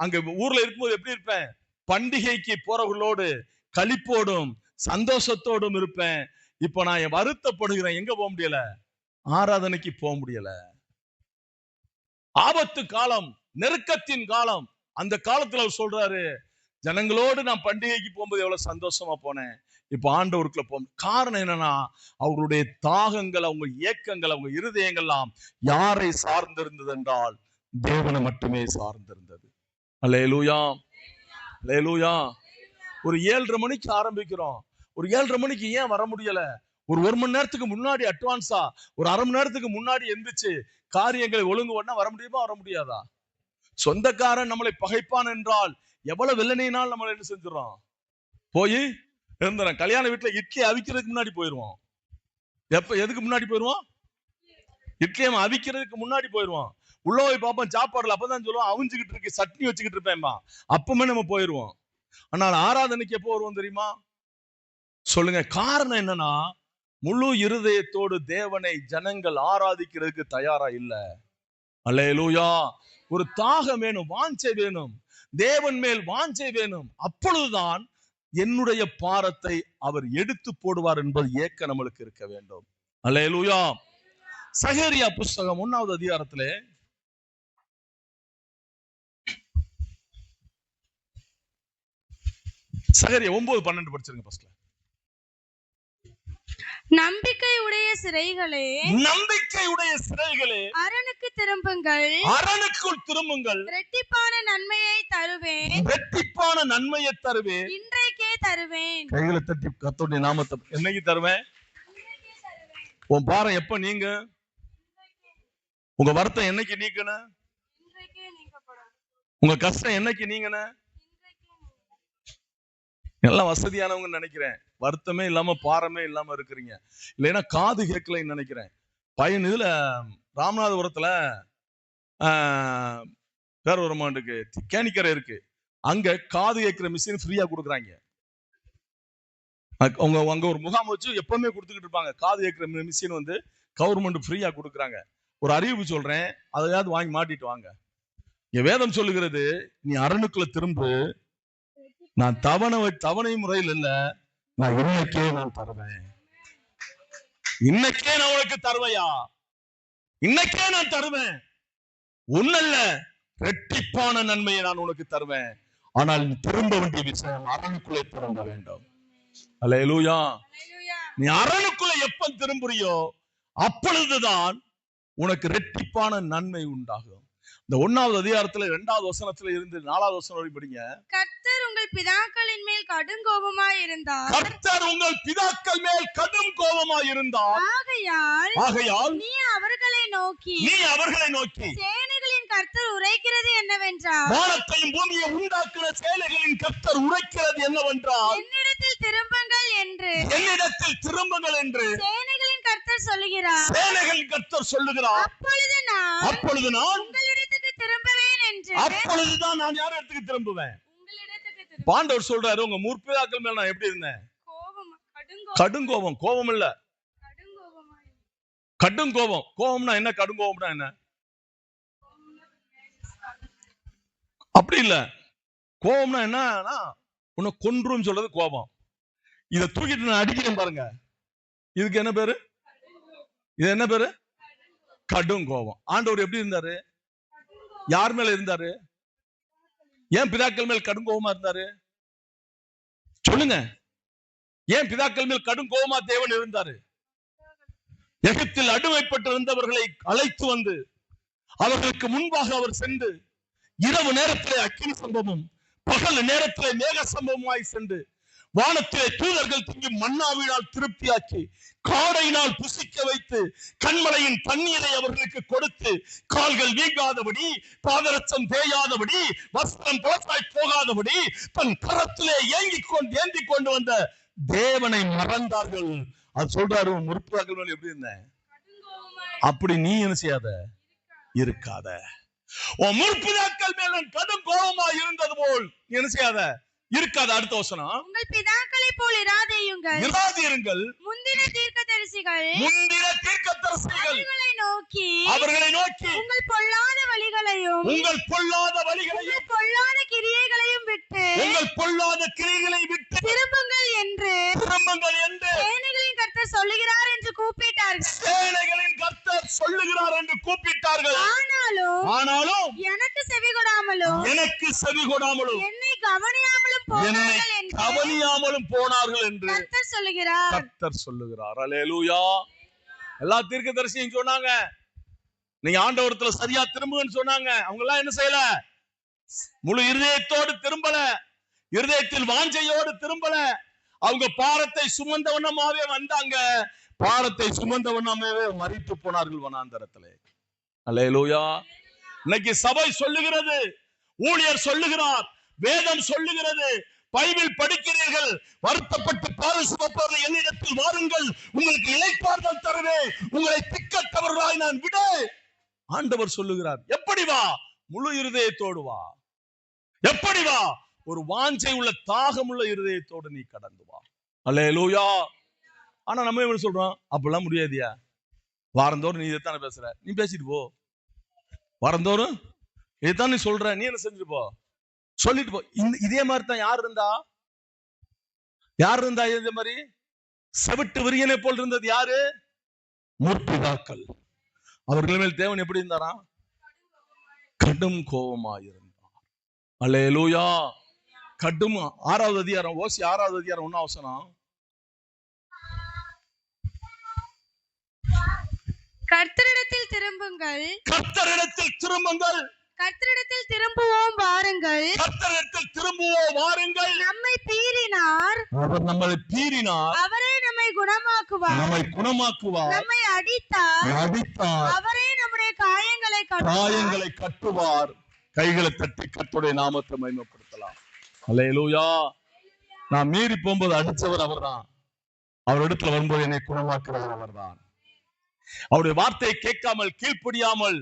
அங்க ஊர்ல இருக்கும்போது எப்படி இருப்பேன்? பண்டிகைக்கு போறவர்களோடு களிப்போடும் சந்தோஷத்தோடும் இருப்பேன். இப்ப நான் வருத்தப்படுகிறேன். எங்க போக முடியல? ஆராதனைக்கு போக முடியல. ஆபத்து காலம், நெருக்கத்தின் காலம். அந்த காலத்துல அவர் சொல்றாரு, ஜனங்களோடு நான் பண்டிகைக்கு போகும்போது எவ்வளவு சந்தோஷமா போனேன், இப்ப ஆண்டவருக்குள்ள போகும். காரணம் என்னன்னா, அவருடைய தாகங்கள், அவங்க ஏக்கங்கள், அவங்க இருதயங்கள்லாம் யாரை சார்ந்திருந்தது என்றால் தேவனை மட்டுமே சார்ந்திருந்தது. அல்லேலூயா, அல்லேலூயா. ஒரு 7:30 மணிக்கு ஆரம்பிக்கிறோம். ஒரு 7:30 மணிக்கு ஏன் வர முடியல? ஒரு மணி நேரத்துக்கு முன்னாடி அட்வான்ஸா, ஒரு அரை மணி நேரத்துக்கு முன்னாடி எந்திரிச்சு காரியங்களை ஒழுங்கு பண்ணா வர முடியுமா? வர முடியாதா? சொந்தக்காரன் நம்மளை பகைப்பான் என்றால் எவ்வளவு வெள்ளனையினால் நம்மளை என்ன செஞ்சிடறோம்? போய் இருந்துறோம். கல்யாண வீட்டுல இட்லி அவிக்கிறதுக்கு முன்னாடி போயிருவோம். எதுக்கு முன்னாடி போயிருவோம்? இட்லி அவிக்கிறதுக்கு முன்னாடி போயிருவோம். உள்ள போய் பார்ப்போம் சாப்பாடுல, அப்பதான் சொல்லுவோம் அவிஞ்சுக்கிட்டு இருக்கு, சட்னி வச்சுக்கிட்டு இருப்பேன்பா. அப்பவுமே நம்ம போயிருவோம். ஆனால் ஆராதனைக்கு எப்போ வருவோம் தெரியுமா? சொல்லுங்க. காரணம் என்னன்னா, முழு இருதயத்தோடு தேவனை ஜனங்கள் ஆராதிக்கிறதுக்கு தயாரா இல்ல. அல்லேலூயா. ஒரு தாகம் வேணும், வாஞ்சை வேணும், தேவன் மேல் வாஞ்சை வேணும். அப்பொழுதுதான் என்னுடைய பாரத்தை அவர் எடுத்து போடுவார் என்பது ஏக்க நம்மளுக்கு இருக்க வேண்டும். அல்லேலூயா. சகரியா புஸ்தகம் 1வது அதிகாரத்திலே சகரியா 9:12 படிச்சிருங்க ஃபர்ஸ்ட்ல. நம்பிக்கை உடைய சிறைகளே, நம்பிக்கை உடைய சிறைகளே, அரணுக்கு திரும்புங்கள், அரணுக்குள் திரும்புங்கள், இரட்டிப்பான நன்மையை தருவேன், இரட்டிப்பான நன்மையை தருவேன், இன்றைக்கே தருவேன். கைகளை தட்டி கர்த்தருடைய நாமத்தை என்னைக்கு தருவேன்? உன் பாரம் எப்ப நீங்க? உங்க வருத்தம் என்னைக்கு நீக்கணும்? உங்க கஷ்டம் என்னைக்கு நீங்கன? எல்லாம் வசதியானவங்க நினைக்கிறேன், வருத்தமே இல்லாம பாரமே இல்லாம இருக்கிறீங்க. இல்லைன்னா காது கேட்கலன்னு நினைக்கிறேன். பையன் இதுல ராமநாதபுரத்துல வேற ஒரு மாண்டுக்கு கேணிக்கரை இருக்கு, அங்க காது கேட்கிற மிஷின் ஃப்ரீயா கொடுக்குறாங்க. அங்க ஒரு முகாம் வச்சு எப்பவுமே கொடுத்துக்கிட்டு இருப்பாங்க. காது கேட்கிற மிஷின் வந்து கவர்மெண்ட் ஃப்ரீயா கொடுக்குறாங்க. ஒரு அறிவிப்பு சொல்றேன், அதையாவது வாங்கி மாட்டிட்டு வாங்க. என் வேதம் சொல்லுகிறது, நீ அரணுக்குள்ள திரும்ப, நான் தவணை முறையில் இல்ல, நான் இன்னைக்கே நான் தருவேன். இன்னைக்கே நான் உனக்கு தருவையா? இன்னைக்கே நான் தருவேன். ஒன்னல்ல, இரட்டிப்பான நன்மையை நான் உனக்கு தருவேன். ஆனால் நீ திரும்ப வேண்டிய விஷயம் அரணுக்குள்ளே திரும்ப வேண்டும். அல்லேலூயா. நீ அரணுக்குள்ள எப்ப திரும்புறியோ அப்பொழுதுதான் உனக்கு இரட்டிப்பான நன்மை உண்டாகும். இந்த 1வது அதிகாரத்துல 2வது வசனத்துல இருந்து 4வது வசனம் வரை படிங்க. கர்த்தர் உங்கள் பிதாக்களின் மேல் கடும் கோபமாய் இருந்தார். கர்த்தர் உங்கள் பிதாக்கள் மேல் கடும் கோபமாய் இருந்தார். ஆகையால் நீ அவர்களை நோக்கி சேனைகளின் கர்த்தர் உரைக்கிறது என்னவென்றால், வானத்தையும் பூமியை உண்டாக்கின சேனைகளின் கர்த்தர் உரைக்கிறது என்னவென்றால், என்னிடத்தில் திரும்புங்கள் என்று சேனைகளின் கர்த்தர் சொல்லுகிறார். அப்பொழுது நான் உங்களிடத்துக்கு திரும்புவேன் என்று. அப்பொழுதுதான் நான் யார் இடத்துக்கு திரும்புவேன்? ஆண்டவர் சொல்றாரு, உங்க முற்பிதாக்கள் மேல நான் எப்படி இருந்தேன்? கடும் கோபம். கோபம் இல்ல, கடும் கோபம். கோபம்னா என்ன? கடும் கோபம்னா என்ன? அப்படி இல்ல. கோபம்னா என்னன்னா, உன்னை கொன்றும் சொல்றது கோபம். இதை தூக்கிட்டு நான் அடிக்கிறேன் பாருங்க, இதுக்கு என்ன பேரு? இது என்ன பேரு? கடும் கோபம். ஆண்டவர் எப்படி இருந்தாரு? யார் மேல இருந்தாரு? ஏன் பிதாக்கள் மேல் கடும் கோபமா இருந்தாரு? சொல்லுங்க. ஏன் பிதாக்கள் மேல் கடும் கோபமா தேவன் இருந்தாரு? எகிப்தில் அடிமைப்பட்டு இருந்தவர்களை அழைத்து வந்து அவர்களுக்கு முன்பாக அவர் சென்று, இரவு நேரத்திலே அக்கினி சம்பவம், பகல் நேரத்திலே மேக சம்பவமாய் சென்று, வானத்திலே தூதர்கள் திங்கும் மன்னாவினால் திருப்தியாக்கி, காடையினால் புசிக்க வைத்து, கண்மலையின் தண்ணீரை அவர்களுக்கு கொடுத்து, கால்கள் வீங்காதபடி, பாதரட்சம் தேயாதபடி, வஸ்திரம் பழசாய் போகாதபடி தன் கரத்திலே ஏந்தி கொண்டு வந்த தேவனை மறந்தார்கள். அது சொல்றாரு, முற்பிதாக்கள் மேல எப்படி இருந்தேன்? அப்படி நீ என்ன செய்யாத, இருக்காத. முற்பிதாக்கள் மேல கடும் கோபமா இருந்தது போல் நீ என்ன செய்யாத, இருக்காது. அடுத்த வசனம், உங்கள் பிதாக்களை போல் இராதேயுங்கள், இராதீருங்கள், முந்தின தீர்க்கதரிசிகள் அவர்களை நோக்கி உங்கள் பொல்லாத வழிகளையும் பொல்லாத கிரியைகளையும் விட்டு திரும்புங்கள் என்று சேனைகளின் கர்த்தர் சொல்லுகிறார் என்று கூப்பிட்டார்கள். ஆனாலும் எனக்கு செவி கொடாமலும் என்னை கவனியாமலும் போனார்கள் என்று கர்த்தர் சொல்லுகிறார். அல்லேலூயா. எல்லா தீர்க்கதரிசியும் சொன்னாங்க, நீங்க ஆண்டவரத்துல சரியா திரும்புங்கன்னு சொன்னாங்க. அவங்க எல்லாம் என்ன செய்யல? முழு இருதயத்தோடு திரும்பல, இருதயத்தில் வாஞ்சையோடு திரும்பல. அவங்க பாரத்தை சுமந்தவண்ணமாவே வந்தாங்க, பாரத்தை சுமந்தவண்ணமாவே மரித்து போனார்கள் வனாந்தரத்திலே. அல்லேலூயா. இன்னைக்கு சபை சொல்லுகிறது, ஊழியர் சொல்லுகிறார், வேதம் சொல்லுகிறது, பைபிள் படிக்கிறீர்கள், வருத்தப்பட்டு பாரம் சுமப்பவர்கள் என்னிடத்தில் வாருங்கள், உங்களுக்கு இளைப்பாறுதல் தருவேன், உங்களை திக்கற்றவர்களாய் நான் விட. ஆண்டவர் சொல்லுகிறார். எப்படி வா? முழு இருதயத்தோடு வா. எப்படி வா? ஒரு வாஞ்சை உள்ள தாகம் உள்ள இருதயத்தோடு நீ கடந்து வா. அல்லேலூயா. ஆனா நம்ம என்ன சொல்றோம்? அப்படிலாம் முடியாதியா, வாரந்தோறும் நீ இதைத்தானே பேசுற, நீ பேசிட்டு போ. வாரந்தோறும் இதைத்தான் நீ சொல்ற, நீ என்ன செஞ்சுட்டு போ, சொல்லிட்டு போ. இதே மாதிரி தான் யார் இருந்தா இதே மாதிரி செவிட்டு விரியனை போல் இருந்தது யாரு? முற்பிதாக்கள். அவர்கள் மேல் தேவன் எப்படி இருந்தாரா? கடும் கோபமாயிருந்தார். அல்லேலூயா. கடும். 6வது அதிகாரம், ஓசி 6வது அதிகாரம் 1 வசனம். கர்த்தரிடத்தில் திரும்புங்கள், கர்த்தரிடத்தில் திரும்புவோம் வாருங்கள், நம்மை பீறினார், அவர் நம்மை பீறினார், அவரே நம்மை குணமாக்குவார், நம்மை அடித்தார், அவரே நம்முடைய காயங்களை கட்டுவார். கைகளை தட்டி கர்த்தருடைய நாமத்தை மகிமைப்படுத்தலாம். அல்லேலூயா. நான் மீறி போகும்போது அடிச்சவர் அவர்தான், அவர் இடத்துல வரும்போது என்னை குணமாக்குறவர் அவர்தான். அவருடைய வார்த்தையை கேட்காமல் கீழ்ப்படியாமல்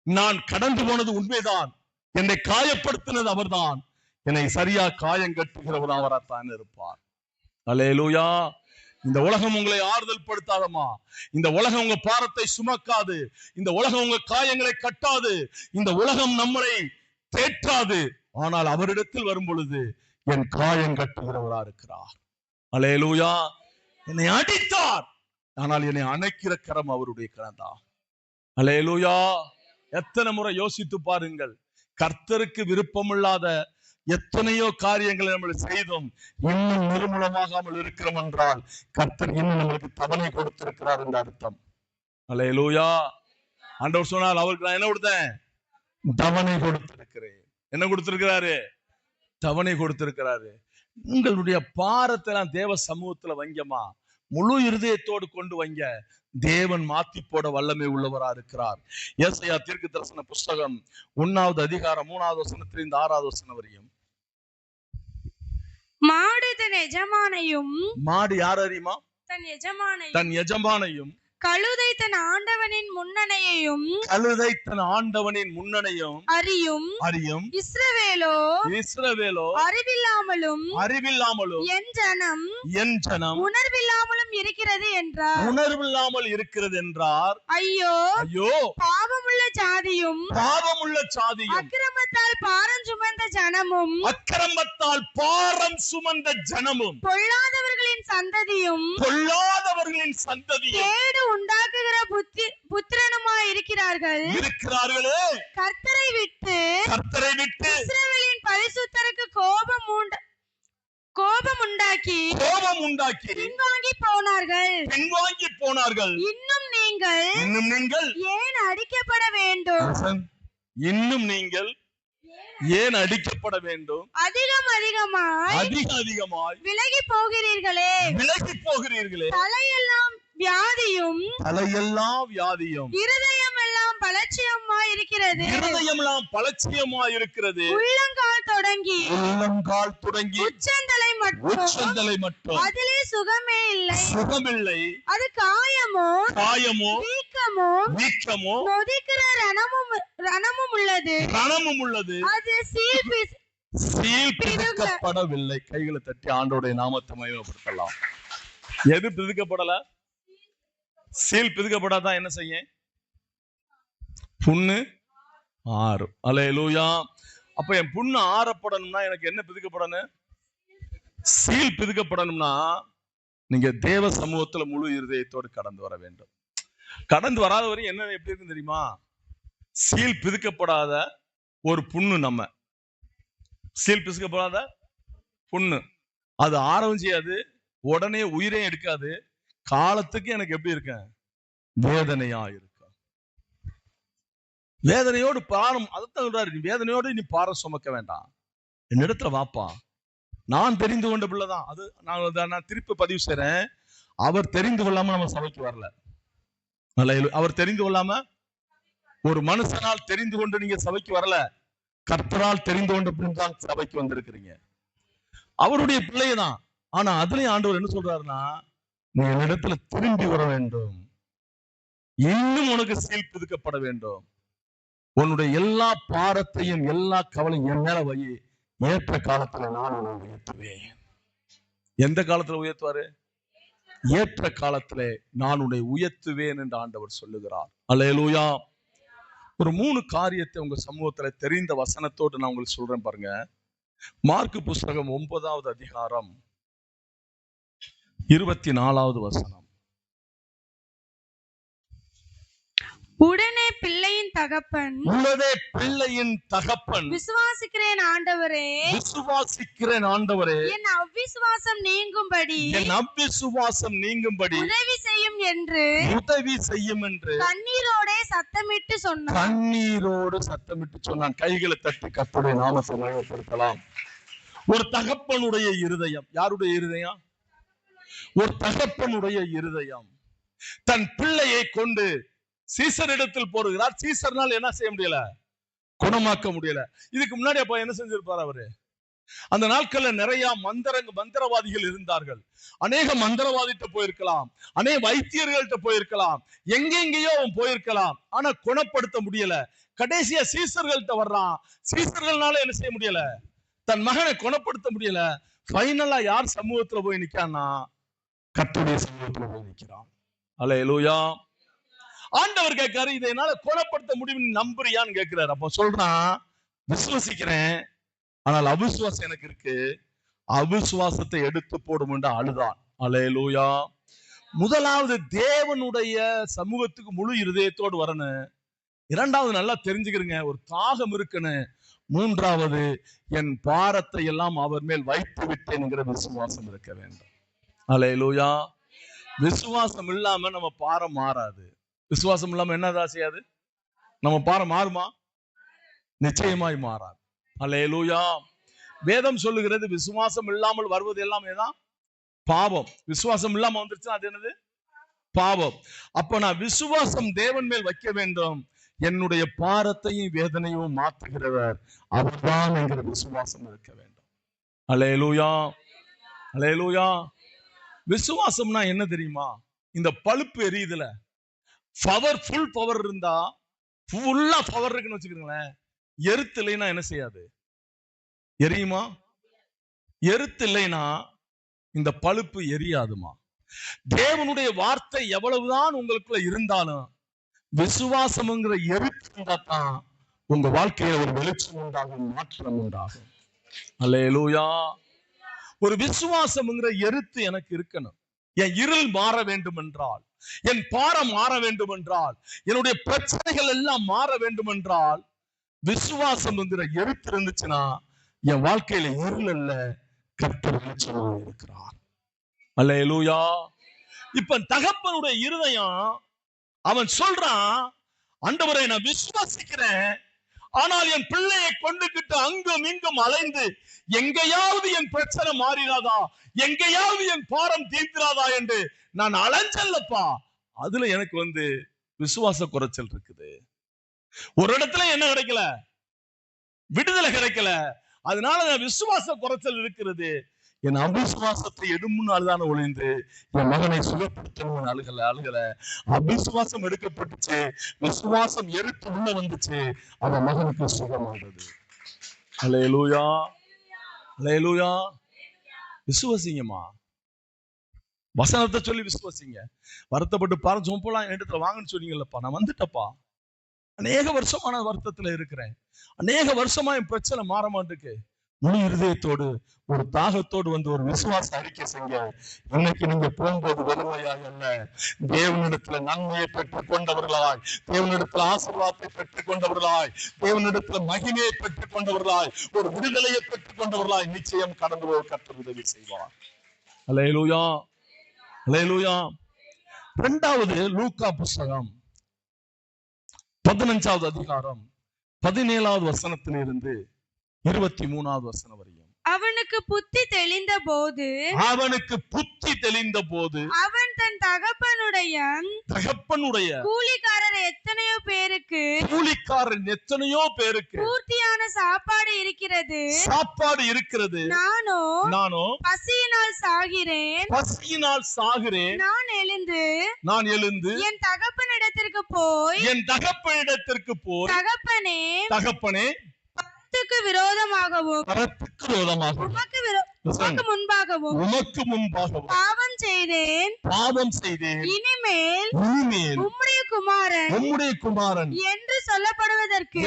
நான் கடந்து போனது உண்மைதான், என்னை காயப்படுத்தினது அவர்தான், என்னை சரியா காயம் கட்டுகிறவர் அவராத்தான் இருப்பார். அல்லேலூயா. இந்த உலகம் உங்களை ஆறுதல் படுத்தாதமா, இந்த உலகம் உங்க பாரத்தை சுமக்காது, இந்த உலகம் உங்க காயங்களை கட்டாது, இந்த உலகம் நம்மளை தேற்றாது. ஆனால் அவரிடத்தில் வரும் பொழுது என் காயம் கட்டுகிறவரா இருக்கிறார். அல்லேலூயா. என்னை அடித்தார், ஆனால் என்னை அணைக்கிற கரம் அவருடைய கரம்தான். அல்லேலூயா. எத்தனை முறை யோசித்து பாருங்கள், கர்த்தருக்கு விருப்பமில்லாத எத்தனையோ காரியங்களை நம்ம செய்தோம், இன்னும் நிர்மூலமாகாமல் இருக்கிறோம் என்றால் கர்த்தர் இன்னும் நம்மளுக்கு தவணை கொடுத்திருக்கிறார் என்ற அர்த்தம். அல்லேலூயா. ஆண்டவர் சொன்னால் அவருக்கு நான் என்ன கொடுத்தேன்? தவணை கொடுத்திருக்கிறேன். என்ன கொடுத்திருக்கிறாரு? தவணை கொடுத்திருக்கிறாரு. உங்களுடைய பாரத்தை நான் தேவ சமூகத்துல வைங்கம்மா, முழு இருதயத்தோடு கொண்டு வைங்க. தேவன் மாத்தி போட வல்லமை உள்ளவரா இருக்கிறார். ஏசாயா தீர்க்கதரிசன புஸ்தகம் 1வது அதிகாரம் 3வது வசனத்திலிருந்து 6வது வசனம் வரையும். மாடு தன் எஜமானையும், மாடு யார் அறியுமா? தன் எஜமானையும், கழுதை தன் ஆண்டவனின் முன்னணையும் அறியும். இஸ்ரவேலோ அறிவில்லாமலும் என் ஜனம் உணர்வில்லாமலும் இருக்கிறது என்றார். ஐயோ பாவமுள்ள ஜாதியும் அக்கிரமத்தால் பாரம் சுமந்த ஜனமும் பொல்லாதவர்களின் சந்ததியும் கேடு உண்டாக்குகிற புத்திரனுமாய் இருக்கிறார்களே. கர்த்தரை விட்டு இஸ்ரவேலின் பரிசுத்தருக்கு கோபம் உண்டாக்கி பின்வாங்கி போனார்கள். இன்னும் நீங்கள் ஏன் அடிக்கப்பட வேண்டும்? இன்னும் நீங்கள் ஏன் அடிக்கப்பட வேண்டும்? அதிகமாய் விலகி போகிறீர்களே. தலையெல்லாம் வியாதியும் இருதயம் எல்லாம் பலட்சியமாய் இருக்கிறது. உள்ளங்கால் தொடங்கி உச்சந்தலை மட்டும் அதிலே சுகமே இல்லை. அது காயமோ வீக்கமோ நொதிக்கிற ரணமும் உள்ளது. அது சீல் பிதுக்கப்படவில்லை. கைகளை தட்டி ஆண்டோடைய நாமத்தை மகிமைப்படுத்தலாம். எது பிதுக்கப்படல? சீல் பிதுக்கப்படாதான் என்ன செய்ய? புண்ணு ஆறும். அல்லேலூயா. அப்ப என் புண்ணு ஆறப்படணும்னா எனக்கு என்ன பிதுக்கப்படணும்? சீல் பிதுக்கப்படணும்னா நீங்க தேவ சமூகத்துல முழு இருதயத்தோடு கடந்து வர வேண்டும். கடந்து வராத வரையும் என்ன எப்படி இருக்குன்னு தெரியுமா? சீல் பிதுக்கப்படாத ஒரு புண்ணு, நம்ம சீல் பிதுக்கப்படாத புண்ணு, அது ஆரவும் செய்யாது, உடனே உயிரே எடுக்காது. காலத்துக்கு எனக்கு எப்படி இருக்க? வேதனையா இருக்க. வேதனையோடு பாரம், அதைத்தான் சொல்றாரு, நீ வேதனையோடு நீ பாரம் சுமக்க வேண்டாம், என்னிடத்துல வாப்பா, நான் தெரிந்து கொண்ட பிள்ளைதான். அது நான் திருப்பி பதிவு செய்றேன். அவர் தெரிந்து கொள்ளாம நம்ம சபைக்கு வரல. அவர் தெரிந்து கொள்ளாம, ஒரு மனுஷனால் தெரிந்து கொண்டு நீங்க சபைக்கு வரல, கர்த்தரால் தெரிந்து கொண்ட தான் சபைக்கு வந்திருக்கிறீங்க. அவருடைய பிள்ளைதான். ஆனா அதுலயும் ஆண்டவர் என்ன சொல்றாருன்னா, நீ என்னிடத்துல திரும்பி வர வேண்டும், இன்னும் உனக்கு சீல் பிதுக்கப்பட வேண்டும், உன்னுடைய எல்லா பாரத்தையும் எல்லா கவலையும் என் மேல வை, ஏற்ற காலத்துல நான் உன்னை உயர்த்துவேன். எந்த காலத்துல உயர்த்துவாரு? ஏற்ற காலத்திலே நான் உன்னை உயர்த்துவேன் என்று ஆண்டவர் சொல்லுகிறார். அல்லேலூயா. ஒரு 3 காரியத்தை உங்க சமூகத்துல தெரிந்த வசனத்தோடு நான் உங்களுக்கு சொல்றேன் பாருங்க. மார்க்கு புஸ்தகம் 9வது அதிகாரம் 24வது வசனம். உடனே பிள்ளையின் தகப்பன் விசுவாசிக்கிறேன் ஆண்டவரே, என் அவிசுவாசம் நீங்கும்படி உதவி செய்யும் என்று கண்ணீரோடு சத்தமிட்டு சொன்னான். கைகளை தட்டி கர்த்தருடைய நாமத்தை மகிமைப்படுத்தலாம். ஒரு தகப்பனுடைய இருதயம். யாருடைய இருதயம்? ஒரு தகப்பனுடைய இருதயம். தன் பிள்ளையை கொண்டு சீசரிடத்தில் போடுகிறார். சீசர்னால் என்ன செய்ய முடியல? குணமாக்க முடியல. இதுக்கு முன்னாடி அப்ப என்ன செஞ்சிருப்பார் அவரு? அந்த நாட்கள்ல நிறைய மந்திரவாதிகள் இருந்தார்கள். அநேக மந்திரவாதிட்ட போயிருக்கலாம், அநேக வைத்தியர்கள்ட்ட போயிருக்கலாம், எங்கெங்கேயோ அவன் போயிருக்கலாம். ஆனா குணப்படுத்த முடியல. கடைசியா சீசர்கள்ட்ட வர்றான். சீசர்கள்னால என்ன செய்ய முடியல? தன் மகனை குணப்படுத்த முடியல. ஃபைனலா யார் சமூகத்துல போய் நிக்கான்னா, கர்த்தருடைய சமூகத்துல போய் நிக்கிறான். அல்லேலூயா. ஆண்டவர் கேட்காரு, இதை என்னால குணப்படுத்த முடியும் நம்புறியான்னு கேட்கிறாரு. அப்ப சொல்றான், விசுவாசிக்கிறேன், ஆனால் அவிசுவாசம் எனக்கு இருக்கு, அவிசுவாசத்தை எடுத்து போடும் என்று அழுதான். அல்லேலூயா. முதலாவது தேவனுடைய சமூகத்துக்கு முழு இருதயத்தோடு வரணும். இரண்டாவது நல்லா தெரிஞ்சுக்கிறீங்க, ஒரு தாகம் இருக்குன்னு. மூன்றாவது, என் பாரத்தை எல்லாம் அவர் மேல் வைத்து விட்டேன்ங்கிற விசுவாசம் இருக்க வேண்டும். அல்லேலூயா. விசுவாசம் இல்லாம நம்ம பாரம் மாறாது. விசுவாசம் இல்லாம என்னதான் செய்யாது? நம்ம பாரம் மாறுமா? நிச்சயமாய் மாறாது. அல்லேலூயா. வேதம் சொல்லுகிறது, விசுவாசம் இல்லாமல் வருவது எல்லாம் ஏதான்? பாவம். விசுவாசம் இல்லாம வந்துருச்சுன்னா அது என்னது? பாவம். அப்ப நான் விசுவாசம் தேவன் மேல் வைக்க வேண்டும். என்னுடைய பாரத்தையும் வேதனையும் மாற்றுகிறவர் அவர்தான் என்கிற விசுவாசம் இருக்க வேண்டும். அல்லேலூயா. அல்லேலூயா. விசுவாசம்னா என்ன தெரியுமா? இந்த பழுப்பு எரியுதுல, ஃபுல் பவர் இருந்தா, ஃபுல்லா பவர் இருக்குன்னு வச்சுக்கிறீங்களேன், எருத்து இல்லைன்னா என்ன செய்யாது? எரியுமா? எருத்து இல்லைன்னா இந்த பழுப்பு எரியாதுமா. தேவனுடைய வார்த்தை எவ்வளவுதான் உங்களுக்குள்ள இருந்தாலும் விசுவாசம்ங்கிற எருத்து இருந்தா தான் உங்க வாழ்க்கையில ஒரு வெளிச்சம் உண்டாகும், மாற்றம் உண்டாகும். அல்லேலூயா. ஒரு விசுவாசம்ங்கிற எருத்து எனக்கு இருக்கணும். என் இருள் மாற வேண்டும் என்றால், என் பாரம் மாற வேண்டும் என்றால், என்னுடைய பிரச்சனைகள் எல்லாம் மாற வேண்டும் என்றால், விசுவாசம் எருத்து இருந்துச்சுன்னா என் வாழ்க்கையில இருள் அல்ல, கர்த்தர் வெளிச்சமாக இருக்கிறார். அல்லேலூயா. இப்ப தகப்பனுடைய இருதயம், அவன் சொல்றான், ஆண்டவரை நான் விசுவாசிக்கிறேன், ஆனால் என் பிள்ளையை கொண்டுகிட்டு அங்கும் இங்கும் அலைந்து எங்கேயாவது என் பிரச்சனை மாறிடாதா, எங்கேயாவது என் பாரம் தீர்க்கிறாதா என்று நான் அலைஞ்சல்லப்பா. அதுல எனக்கு விசுவாச குறைச்சல் இருக்குது. ஒரு இடத்துல என்ன கிடைக்கல? விடுதலை கிடைக்கல. அதனால விசுவாச குறைச்சல் இருக்கிறது. என் அவிசுவாசத்தை எடுமுன்னால்தான் ஒளிந்து என் மகனை சுகப்படுத்தணும் அழுகல. அவிசுவாசம் எடுக்கப்பட்டுச்சு, விசுவாசம் எருத்து உள்ள வந்துச்சு, அவன் மகனுக்கு சுகமானது. அல்லேலூயா. அல்லேலூயா. விசுவாசிங்கம்மா, வசனத்தை சொல்லி விசுவாசிங்க. வருத்தப்பட்டு பாரு சொம்பலாம் இடத்துல வாங்கன்னு சொன்னீங்கல்லப்பா, நான் வந்துட்டப்பா. அநேக வருஷமா நான் வருத்தத்துல இருக்கிறேன், அநேக வருஷமா என் பிரச்சனை மாற மாட்டுக்கு. முழு இருதயத்தோடு ஒரு தாகத்தோடு வந்து ஒரு விசுவாச அறிக்கை செய்ய. இன்னைக்கு நீங்க போகும்போது வெறுமையாக அல்ல, தேவனிடத்துல நன்மையை பெற்றுக் கொண்டவர்களாய், தேவனிடத்துல ஆசீர்வாதத்தை பெற்றுக் கொண்டவர்களாய், தேவனிடத்துல மகிமையை பெற்றுக் கொண்டவர்களாய், ஒரு விடுதலையை பெற்றுக் கொண்டவர்களாய் நிச்சயம் கடந்து போக கர்த்தர் உதவி செய்வார். அல்லேலூயா, அல்லேலூயா. இரண்டாவது லூக்கா புஸ்தகம் 15வது அதிகாரம் 17வது வசனத்திலிருந்து 23வது வசனம் வரையும். அவனுக்கு புத்தி தெளிந்த போது அவன் தன் தகப்பனுடைய கூலிக்காரர் எத்தனையோ பேருக்கு பூர்த்தியான சாப்பாடு இருக்கிறது, நானோ பசியினால் சாகிறேன். நான் எழுந்து என் தகப்பனிடத்திற்கு போய் தகப்பனே விரோதமாகவும் உமக்கு முன்பாகவும் பாவம் செய்தேன். இனிமேல் உம்முடைய குமாரன் என்று சொல்லப்படுவதற்கு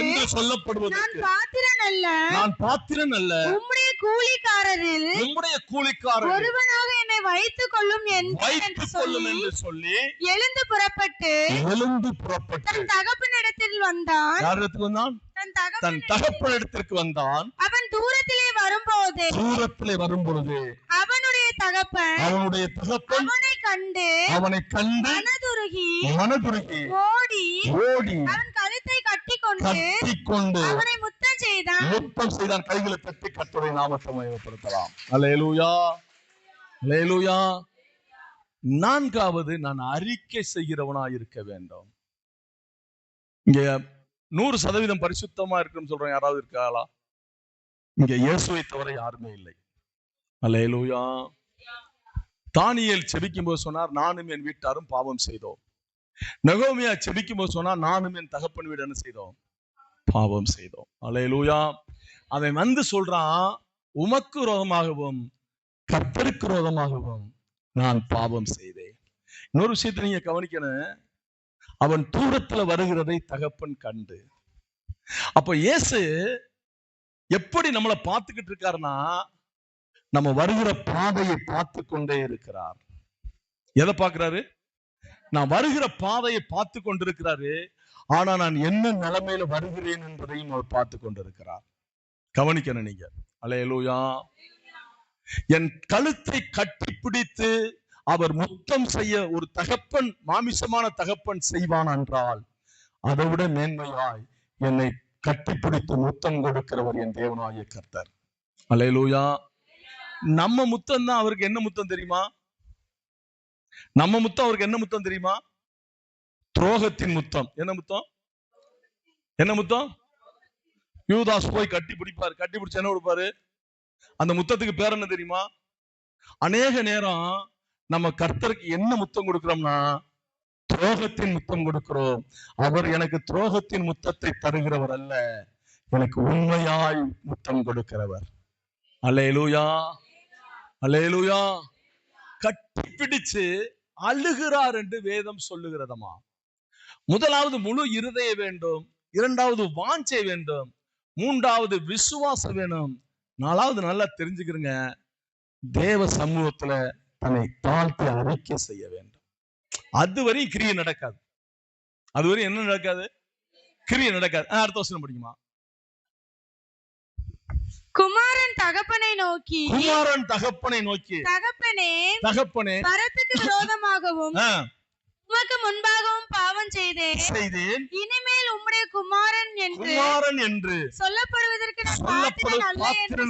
நான் பாத்திரன் அல்ல. உம்முடைய கூலிக்காரரில் ஒருவனாக என்னை வைத்துக் கொள்ளும் என்று சொல்லி எழுந்து புறப்பட்டு தன் தகப்பனிடத்தில் வந்தான். தன் தகப்பனிடத்திற்கு வந்தான். அவன் தூரத்திலே வரும்பொழுது அவனுடைய தகப்பன் அவனை கண்டு மனதுருகி ஓடி அவன் கழுத்தை கட்டிக்கொண்டு அவனை முத்தம் செய்தான். கைகளை தட்டி கர்த்தருடைய நாமத்தை மகிமைப்படுத்தலாம். அல்லேலூயா, அல்லேலூயா. நான்காவது, நான் அறிக்கை செய்கிறவனாய் இருக்க வேண்டும். இங்க 100% பரிசுத்தமா இருக்குன்னு சொல்றேன். யாராவது இருக்காளா? இங்க இயேசுவை தவிர யாருமே இல்லை. அல்லேலூயா. தானியேல் செபிக்கும் போது சொன்னார், நானும் என் வீட்டாரும் பாவம் செய்தோம். நகோமியா செபிக்கும் போது சொன்னார், நானும் என் தகப்பன் வீடு என்ன செய்தோம்? பாவம் செய்தோம். அல்லேலூயா. அவன் வந்து சொல்றான், உமக்கு விரோதமாகவும் கர்த்தருக்கு விரோதமாகவும் நான் பாவம் செய்தேன். இன்னொரு விஷயத்தை நீங்க கவனிக்கணும். அவன் தூரத்துல வருகிறதை தகப்பன் கண்டு. அப்ப இயேசு எப்படி நம்மளை பார்த்துக்கிட்டு இருக்காருன்னா, நம்ம வருகிற பாதையை பார்த்து கொண்டே இருக்கிறார். எதை பார்க்கிறாரு? நான் வருகிற பாதையை பார்த்து கொண்டிருக்கிறாரு. ஆனா நான் என்ன நிலைமையில வருகிறேன் என்பதையும் அவர் பார்த்து கொண்டிருக்கிறார். கவனிக்கணும் நீங்க. அல்லேலூயா. என் கழுத்தை கட்டி பிடித்து அவர் முத்தம் செய்ய ஒரு தகப்பன், மாமிசமான தகப்பன் செய்வான் என்றால், அதை விட மேன்மையாய் என்னை கட்டிப்பிடித்து முத்தம் கொடுக்கிறவர் என் தேவனாகிய கர்த்தர். அல்லேலூயா. நம்ம முத்தம் தான் அவருக்கு என்ன முத்தம் தெரியுமா? நம்ம முத்தம் அவருக்கு என்ன முத்தம் தெரியுமா? துரோகத்தின் முத்தம். என்ன முத்தம்? யூதாஸ் போய் கட்டி பிடிப்பாரு. கட்டி பிடிச்சு என்ன கொடுப்பாரு? அந்த முத்தத்துக்கு பேர் என்ன தெரியுமா? அநேக நேரம் நம்ம கர்த்தருக்கு என்ன முத்தம் கொடுக்கிறோம்னா, துரோகத்தின் முத்தம் கொடுக்கிறோம். அவர் எனக்கு துரோகத்தின் முத்தத்தை தருகிறவர் அல்ல, எனக்கு உண்மையாய் முத்தம் கொடுக்கிறவர். அல்லேலூயா, அல்லேலூயா. கட்டி பிடிச்சு அழுகிறார் என்று வேதம் சொல்லுகிறதமா. முதலாவது முழு இருதய வேண்டும், இரண்டாவது வாஞ்சை வேண்டும், மூன்றாவது விசுவாசம் வேணும், நாலாவது நல்லா தெரிஞ்சுக்கிறங்க, தேவ சமூகத்துல தன்னை தாழ்த்தி அறிக்கை செய்ய வேண்டும். அதுவரை கிரியை நடக்காது. அதுவரை என்ன நடக்காது? கிரியை நடக்காது. அடுத்த வசனம் படிக்குமா? குமாரன் தகப்பனை நோக்கி தகப்பனே பரத்துக்கு விரோதமாகவும் உமக்கு முன்பாகவும் பாவம் செய்தேன். இனிமேல் உம்முடைய குமாரன் என்று சொல்லப்படுவதற்கு நான் பாத்திரன் அல்ல என்று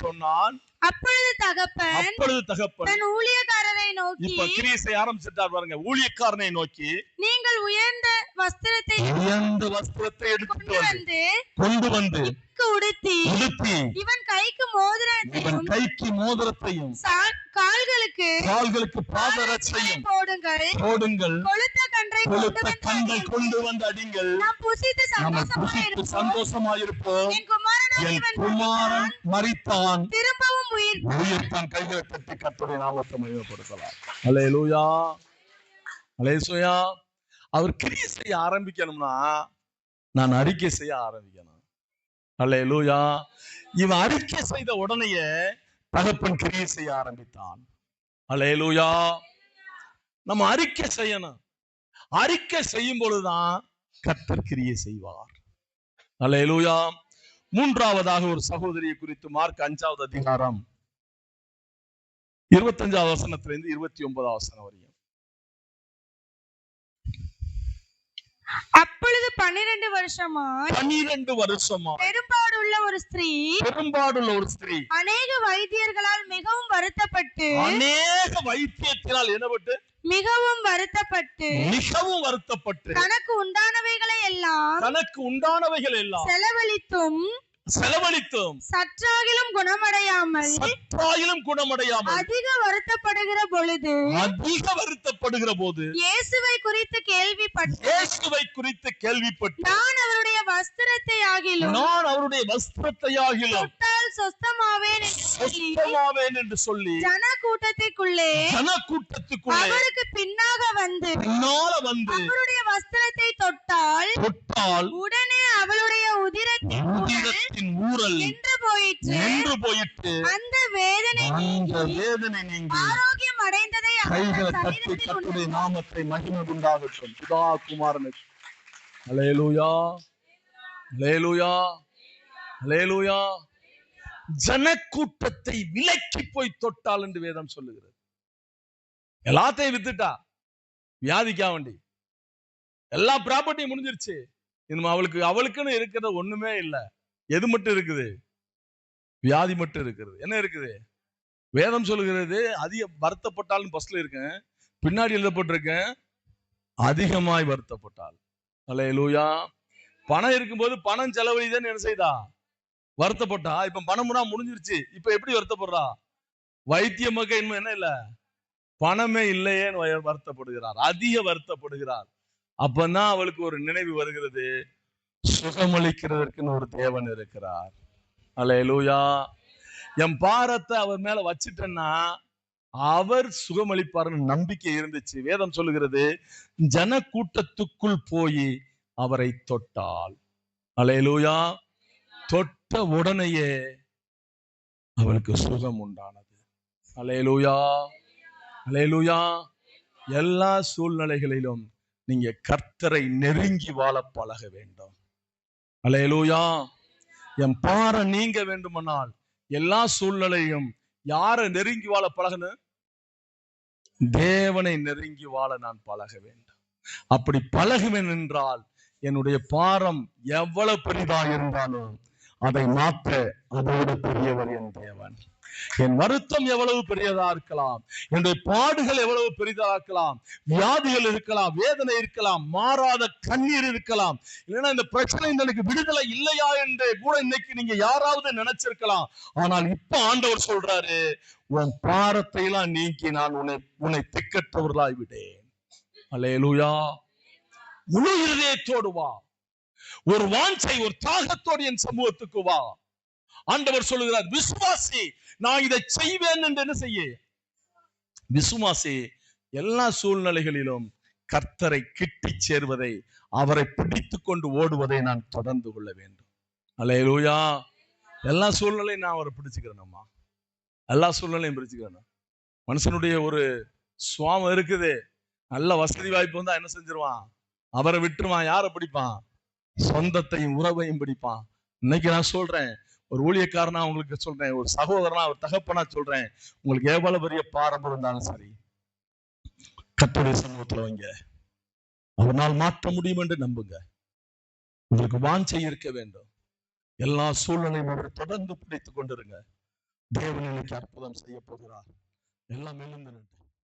சொன்னான். அப்பொழுது தகப்பன் தன் ஊழியக்காரரை நோக்கி, இப்ப கிரியை செய்ய ஆரம்பிச்சிட்டார் பாருங்க. ஊழியக்காரனை நோக்கி, நீங்கள் உயர்ந்த வஸ்திரத்தை எடுத்து கொண்டு வந்து உடுத்தி இவன் கைக்கு மோதிரத்தையும் கால்களுக்கு பாதரட்சையும் போடுங்கள். கொழுத்த கன்றை கொண்டு வந்து அடிங்கள். நாம் புசித்து சந்தோஷமாயிருப்போம். என் குமாரன் மரித்தான், திரும்ப உயிர்த்தான். கைகளை தட்டி கர்த்தருடைய நாமத்தை மகிமைப்படுத்தலாம். அல்லேலூயா, அல்லேலூயா. அவர் கிரியை செய்ய ஆரம்பிக்கணும்னா நான் அறிக்கை செய்ய ஆரம்பிக்கணும். அல்லேலூயா. இவன் அறிக்கை செய்த உடனேயே தகப்பன் கிரியை செய்ய ஆரம்பித்தான். அல்லேலூயா. நம்ம அறிக்கை செய்யணும். அறிக்கை செய்யும் பொழுதுதான் கர்த்தர் கிரியை செய்வார். அல்லேலூயா. மூன்றாவதாக ஒரு சகோதரியை குறித்து மார்க் 5வது அதிகாரம் 25வது வசனத்திலிருந்து 29வது வசனம் வரையும். அப்பொழுது 12 வருஷமா பெரும்பாடுள்ள ஒரு ஸ்திரீ அநேக வைத்தியர்களால் மிகவும் வருத்தப்பட்டு மிகவும் வருத்தப்பட்டு தனக்கு உண்டானவைகளை எல்லாம் செலவழித்தும் சற்றாகிலும் குணமடையாமல் அதிக வருத்தப்படுகிற பொழுது இயேசுவை குறித்து கேள்விப்பட்டு நான் அவருடைய வஸ்திரத்தை ஆகிலும் தொட்டால் சொஸ்தமாவேன் என்று சொல்லி ஜனக்கூட்டத்துக்குள்ளே அவருக்கு பின்னாக வந்து அவருடைய வஸ்திரத்தை தொட்டால் உடனே அவளுடைய உதிரத்தின் ஊறல் நின்று போயிற்று. அந்த வேதனை நீங்கி ஆரோக்கியம் அடைந்ததை கைகளை தட்டி கர்த்தருடைய நாமத்தை மகிமை உண்டாகட்டும். பிதா குமாரனுக்கு. அல்லேலூயா, அல்லேலூயா, அல்லேலூயா. ஜனக்கூட்டத்தை விலக்கி போய் தொட்டால் என்று வேதம் சொல்லுகிறது. எல்லாத்தையும் வித்துட்டா, வியாதிக்கா வேண்டி எல்லா ப்ராப்பர்ட்டியும் முடிஞ்சிருச்சு. அவளுக்குன்னு இருக்கிறது ஒண்ணுமே இல்லை. எது மட்டும் இருக்குது? வியாதி மட்டும் இருக்குது. என்ன இருக்குது? வேதம் சொல்லுகிறது அதிக வருத்தப்பட்டாலும் பஸ்ல இருக்கேன், பின்னாடி எழுதப்பட்டிருக்கேன் அதிகமாய் வருத்தப்பட்டால். அல்லேலூயா. பணம் இருக்கும்போது பணம் செலவழிதான் என்ன செய்தா? வருத்தப்பட்டா. இப்ப பணம் முடிஞ்சிருச்சு, இப்ப எப்படி வருத்தப்படுறா? வைத்திய மக இன்னும் என்ன இல்ல, பணமே இல்லையேன்னு வருத்தப்படுகிறார், அதிக வருத்தப்படுகிறார். அப்பதான் அவளுக்கு ஒரு நினைவு வருகிறது, சுகமளிக்கிறதற்குன்னு ஒரு தேவன் இருக்கிறார். அல்லேலூயா. என் பாரத்தை அவர் மேல வச்சிட்டேன்னா அவர் சுகமளிப்பார்னு நம்பிக்கை இருந்துச்சு. வேதம் சொல்லுகிறது ஜன கூட்டத்துக்குள் போய் அவரை தொட்டாள். அல்லேலூயா. தொட்ட உடனேயே அவளுக்கு சுகம் உண்டானது. அல்லேலூயா, அல்லேலூயா. எல்லா சூழ்நிலைகளிலும் நீங்க கர்த்தரை நெருங்கி வாழ பழக வேண்டும். அல்லேலூயா. என் பாறை நீங்க வேண்டுமானால் எல்லா சூழ்நிலையும் யாரை நெருங்கி வாழ பழகணும்? தேவனை நெருங்கி வாழ நான் பழக வேண்டும். அப்படி பழகுவேன் என்றால் என்னுடைய பாரம் எவ்வளவு பெரிதாக இருந்தாலும் அதை மாற்ற அதோட பெரியவர் என் தேவன். என் வருத்தம் எவ்வளவு பெரியதா இருக்கலாம், என்னுடைய பாடுகள் எவ்வளவு பெரிதா இருக்கலாம், வியாதிகள் இருக்கலாம், வேதனை இருக்கலாம், மாறாத கண்ணீர் இருக்கலாம், இல்லைன்னா இந்த பிரச்சனை எனக்கு விடுதலை இல்லையா என்று கூட இன்னைக்கு நீங்க யாராவது நினைச்சிருக்கலாம். ஆனால் இப்ப ஆண்டவர் சொல்றாரு, உன் பாரத்தை எல்லாம் நீக்கி நான் உன்னை திக்கற்றவர்களாய் விடேன். அல்லேலூயா. முழு இருதயத்தோடு வா, ஒரு வாஞ்சை ஒரு தாகத்தோடு என் சமூகத்துக்கு வா. ஆண்டவர் சொல்லுகிறார், விசுவாசி நான் இதை செய்வேன் என்று என்ன செய்ய? விசுவாசி எல்லா சூழ்நிலைகளிலும் கர்த்தரை கிட்டி சேர்வதை, அவரை பிடித்து கொண்டு ஓடுவதை நான் தொடர்ந்து கொள்ள வேண்டும். அல்லேலூயா. எல்லா சூழ்நிலையும் நான் அவரை பிடிச்சுக்கிறேன்மா, எல்லா சூழ்நிலையும் பிடிச்சுக்கிறேன். மனுஷனுடைய ஒரு சுவாமம் இருக்குது, நல்ல வசதி வாய்ப்பு வந்தா என்ன செஞ்சிருவான்? அவரை விட்டுருவான். யாரை பிடிப்பான்? சொந்தத்தையும் உறவையும் பிடிப்பான். இன்னைக்கு நான் சொல்றேன், ஒரு ஊழியக்காரனா உங்களுக்கு சொல்றேன், ஒரு சகோதரனா ஒரு தகப்பனா சொல்றேன், உங்களுக்கு எவ்வளவு பெரிய பாரம் இருந்தாலும் சரி கர்த்தருடைய சமூகத்துல வைங்க. அவனால் மாற்ற முடியும் என்று நம்புங்க. உங்களுக்கு வாஞ்சை இருக்க வேண்டும். எல்லா சூழ்நிலையும் அவர் தொடர்ந்து பிடித்துக் கொண்டிருங்க. தேவன் எனக்கு அற்புதம் செய்ய போகிறார். எல்லாம் எழுந்து